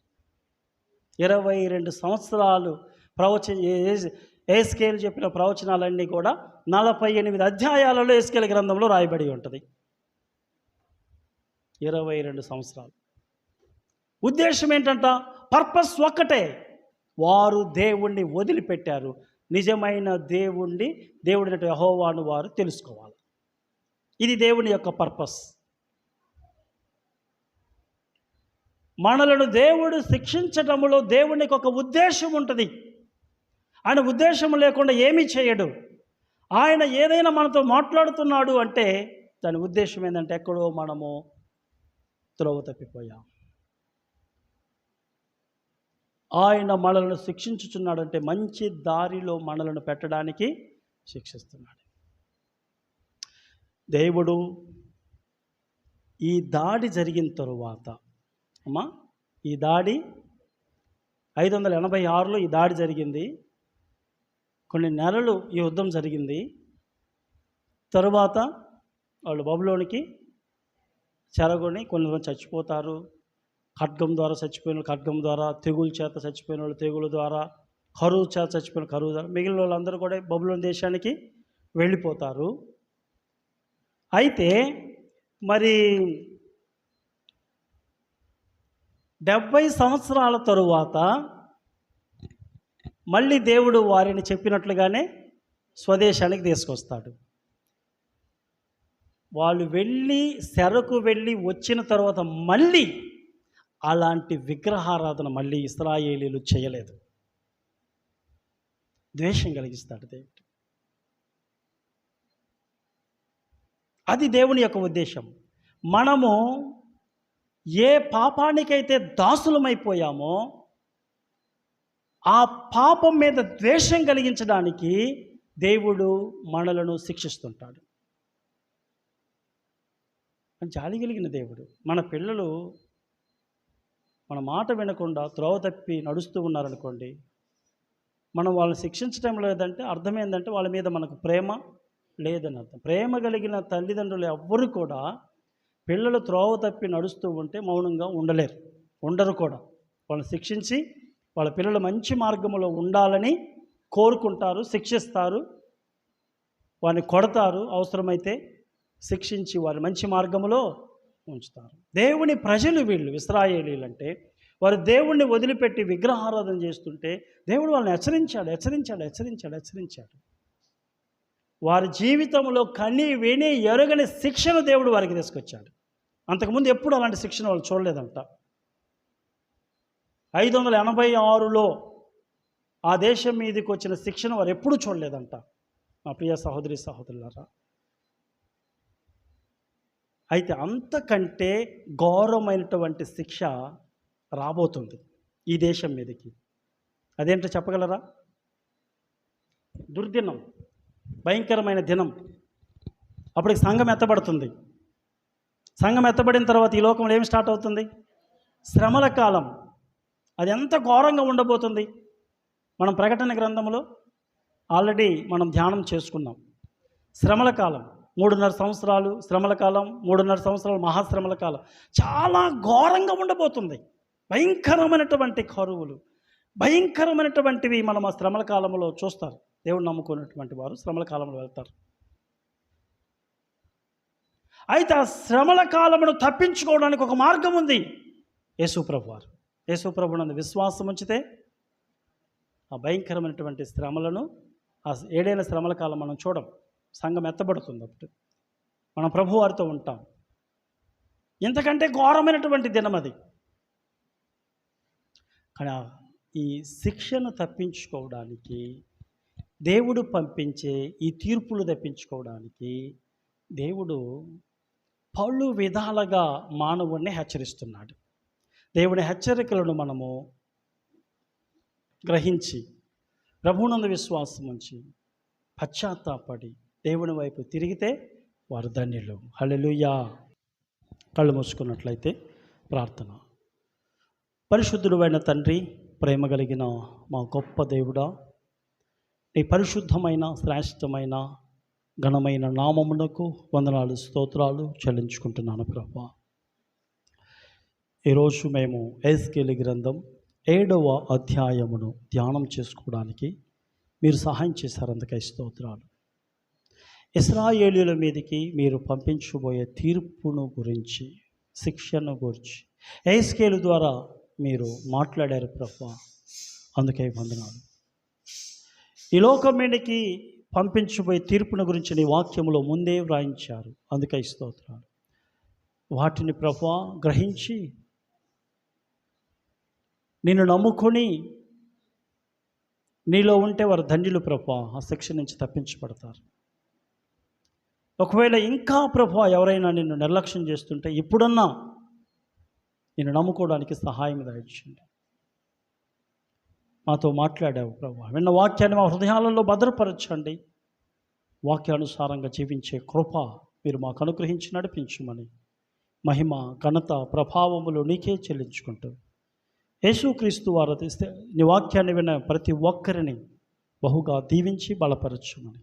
22 సంవత్సరాలు యెహెజ్కేలు చెప్పిన ప్రవచనాలన్నీ కూడా 48 అధ్యాయాలలో యెహెజ్కేలు గ్రంథంలో రాయబడి ఉంటుంది. 22 సంవత్సరాలు. ఉద్దేశం ఏంటంట, పర్పస్ ఒక్కటే, వారు దేవుణ్ణి వదిలిపెట్టారు. నిజమైన దేవుడిని యెహోవాను వారు తెలుసుకోవాలి. ఇది దేవుని యొక్క పర్పస్. మనలను దేవుడు శిక్షించటంలో దేవునికి ఒక ఉద్దేశం ఉంటుంది. ఆయన ఉద్దేశం లేకుండా ఏమీ చేయడు. ఆయన ఏదైనా మనతో మాట్లాడుతున్నాడు అంటే దాని ఉద్దేశం ఏంటంటే ఎక్కడో మనము త్రోవ తప్పిపోయాం. ఆయన మనలను శిక్షించుచున్నాడంటే మంచి దారిలో మనలను పెట్టడానికి శిక్షిస్తున్నాడు. దేవుడు ఈ దాడి జరిగిన తరువాత, ఈ దాడి 586లో ఈ దాడి జరిగింది. కొన్ని నెలలు ఈ యుద్ధం జరిగింది. తరువాత వాళ్ళు బబులోనికి చెరగొని కొంతమంది చచ్చిపోతారు. ఖడ్గం ద్వారా చచ్చిపోయిన వాళ్ళు ఖడ్గం ద్వారా, తెగులు చేత చచ్చిపోయిన వాళ్ళు తెగులు ద్వారా, కరువు చేత చచ్చిపోయిన కరువు ద్వారా, మిగిలిన వాళ్ళందరూ కూడా బబులోని దేశానికి వెళ్ళిపోతారు. అయితే మరి 70 సంవత్సరాల తరువాత మళ్ళీ దేవుడు వారిని చెప్పినట్లుగానే స్వదేశానికి తీసుకొస్తాడు. వాళ్ళు చెరకు వెళ్ళి వచ్చిన తర్వాత మళ్ళీ అలాంటి విగ్రహారాధన మళ్ళీ ఇశ్రాయేలీలు చేయలేదు. ద్వేషం కలిగిస్తాడు దేవుడు. అది దేవుని యొక్క ఉద్దేశం. మనము ఏ పాపానికైతే దాసులమైపోయామో ఆ పాపం మీద ద్వేషం కలిగించడానికి దేవుడు మనలను శిక్షిస్తుంటాడు. జాలి కలిగిన దేవుడు. మన పిల్లలు మన మాట వినకుండా త్రోవ తప్పి నడుస్తూ ఉన్నారనుకోండి, మనం వాళ్ళని శిక్షించడం లేదంటే అర్థం ఏంటంటే వాళ్ళ మీద మనకు ప్రేమ లేదని అర్థం. ప్రేమ కలిగిన తల్లిదండ్రులు ఎవ్వరు కూడా పిల్లలు త్రోవ తప్పి నడుస్తూ ఉంటే మౌనంగా ఉండరు కూడా. వాళ్ళని శిక్షించి వాళ్ళ పిల్లలు మంచి మార్గంలో ఉండాలని కోరుకుంటారు, శిక్షిస్తారు, వారిని కొడతారు, అవసరమైతే శిక్షించి వారి మంచి మార్గంలో ఉంచుతారు. దేవుని ప్రజలు వీళ్ళు ఇశ్రాయేలీలు అంటే. వారు దేవుణ్ణి వదిలిపెట్టి విగ్రహారాధన చేస్తుంటే దేవుడు వాళ్ళని హెచ్చరించాడు. వారి జీవితంలో కని విని ఎరగని శిక్షను దేవుడు వారికి తీసుకొచ్చాడు. అంతకుముందు ఎప్పుడు అలాంటి శిక్షణ వాళ్ళు చూడలేదంట. 586లో ఆ దేశం మీదకి వచ్చిన శిక్షణ వారు ఎప్పుడూ చూడలేదంట. మా ప్రియ సహోదరి సహోదరులారా, అయితే అంతకంటే ఘోరమైనటువంటి శిక్ష రాబోతుంది ఈ దేశం మీదకి. అదేంటో చెప్పగలరా? దుర్దినం, భయంకరమైన దినం. అప్పటికి సంఘం ఎత్తబడుతుంది. సంఘం ఎత్తబడిన తర్వాత ఈ లోకంలో ఏమి స్టార్ట్ అవుతుంది? శ్రమల కాలం. అది ఎంత ఘోరంగా ఉండబోతుంది మనం ప్రకటన గ్రంథంలో ఆల్రెడీ మనం ధ్యానం చేసుకున్నాం. శ్రమల కాలం 3.5 సంవత్సరాలు శ్రమల కాలం, 3.5 సంవత్సరాలు మహాశ్రమల కాలం. చాలా ఘోరంగా ఉండబోతుంది. భయంకరమైనటువంటి కరువులు, భయంకరమైనటువంటివి మనం ఆ శ్రమల కాలంలో చూస్తారు. దేవుడు నమ్ముకున్నటువంటి వారు శ్రమల కాలంలో వెళ్తారు. అయితే ఆ శ్రమల కాలమును తప్పించుకోవడానికి ఒక మార్గం ఉంది. యేసుప్రభు వారు, యేసుప్రభునందు విశ్వాసం ఉంచితే ఆ భయంకరమైనటువంటి శ్రమలను, ఆ 7 శ్రమల కాలం మనం చూడం. సంఘం ఎత్తబడుతుంది. అప్పుడు మనం ప్రభు వారితో ఉంటాం. ఇంతకంటే ఘోరమైనటువంటి దినం అది. కానీ ఈ శిక్షను తప్పించుకోవడానికి, దేవుడు పంపించే ఈ తీర్పులు తప్పించుకోవడానికి దేవుడు పలు విధాలుగా మానవుణ్ణి హెచ్చరిస్తున్నాడు. దేవుని హెచ్చరికలను మనము గ్రహించి ప్రభువునందు విశ్వాసం ఉంచి పశ్చాత్తాపడి దేవుని వైపు తిరిగితే వారు ధన్యులు. హల్లెలూయా. కళ్ళు మూసుకున్నట్లయితే ప్రార్థన. పరిశుద్ధుడైన తండ్రి, ప్రేమ కలిగిన మా గొప్ప దేవుడా, నీ పరిశుద్ధమైన శ్రేష్టమైన ఘనమైన నామమునకు వందనాలు స్తోత్రాలు చెల్లించుకుంటున్నాను ప్రభువా. ఈరోజు మేము యెహెజ్కేలు గ్రంథం 7వ అధ్యాయమును ధ్యానం చేసుకోవడానికి మీరు సహాయం చేశారు. అందుకై స్తోత్రాలు. ఇశ్రాయేలీయుల మీదకి మీరు పంపించబోయే తీర్పును గురించి, శిక్షను గురించి యెహెజ్కేలు ద్వారా మీరు మాట్లాడారు ప్రభువా. అందుకై వందనాలు. ఈ లోకం మీదకి పంపించబోయే తీర్పును గురించి నీ వాక్యములో ముందే వ్రాయించారు. అందుకై స్తోత్రాలు. వాటిని ప్రభువా గ్రహించి నిన్ను నమ్ముకొని నీలో ఉంటే వారు ధన్యులు ప్రభువా. ఆ శిక్ష నుంచి తప్పించబడతారు. ఒకవేళ ఇంకా ప్రభువా ఎవరైనా నిన్ను నిర్లక్ష్యం చేస్తుంటే ఇప్పుడన్నా నిన్ను నమ్ముకోవడానికి సహాయం దయచేయండి. మాతో మాట్లాడావు ప్రభువా. విన్న వాక్యాన్ని మా హృదయాలలో భద్రపరచండి. వాక్యానుసారంగా జీవించే కృప మీరు మాకు అనుగ్రహించి నడిపించమని మహిమ ఘనత ప్రభావములు నీకే చెల్లించుకుంటూ యేసుక్రీస్తు వారు నీ వాక్యాన్ని విన్న ప్రతి ఒక్కరిని బహుగా దీవించి బలపరచుమని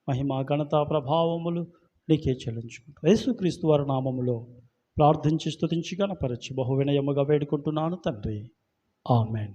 మహిమ ఘనత ప్రభావములు నీకే చెల్లించుకుంటూ యేసుక్రీస్తు వారి నామములో ప్రార్థించి స్తుతించి గణపరచి బహు వినయముగా వేడుకుంటున్నాను తండ్రి. ఆమెన్.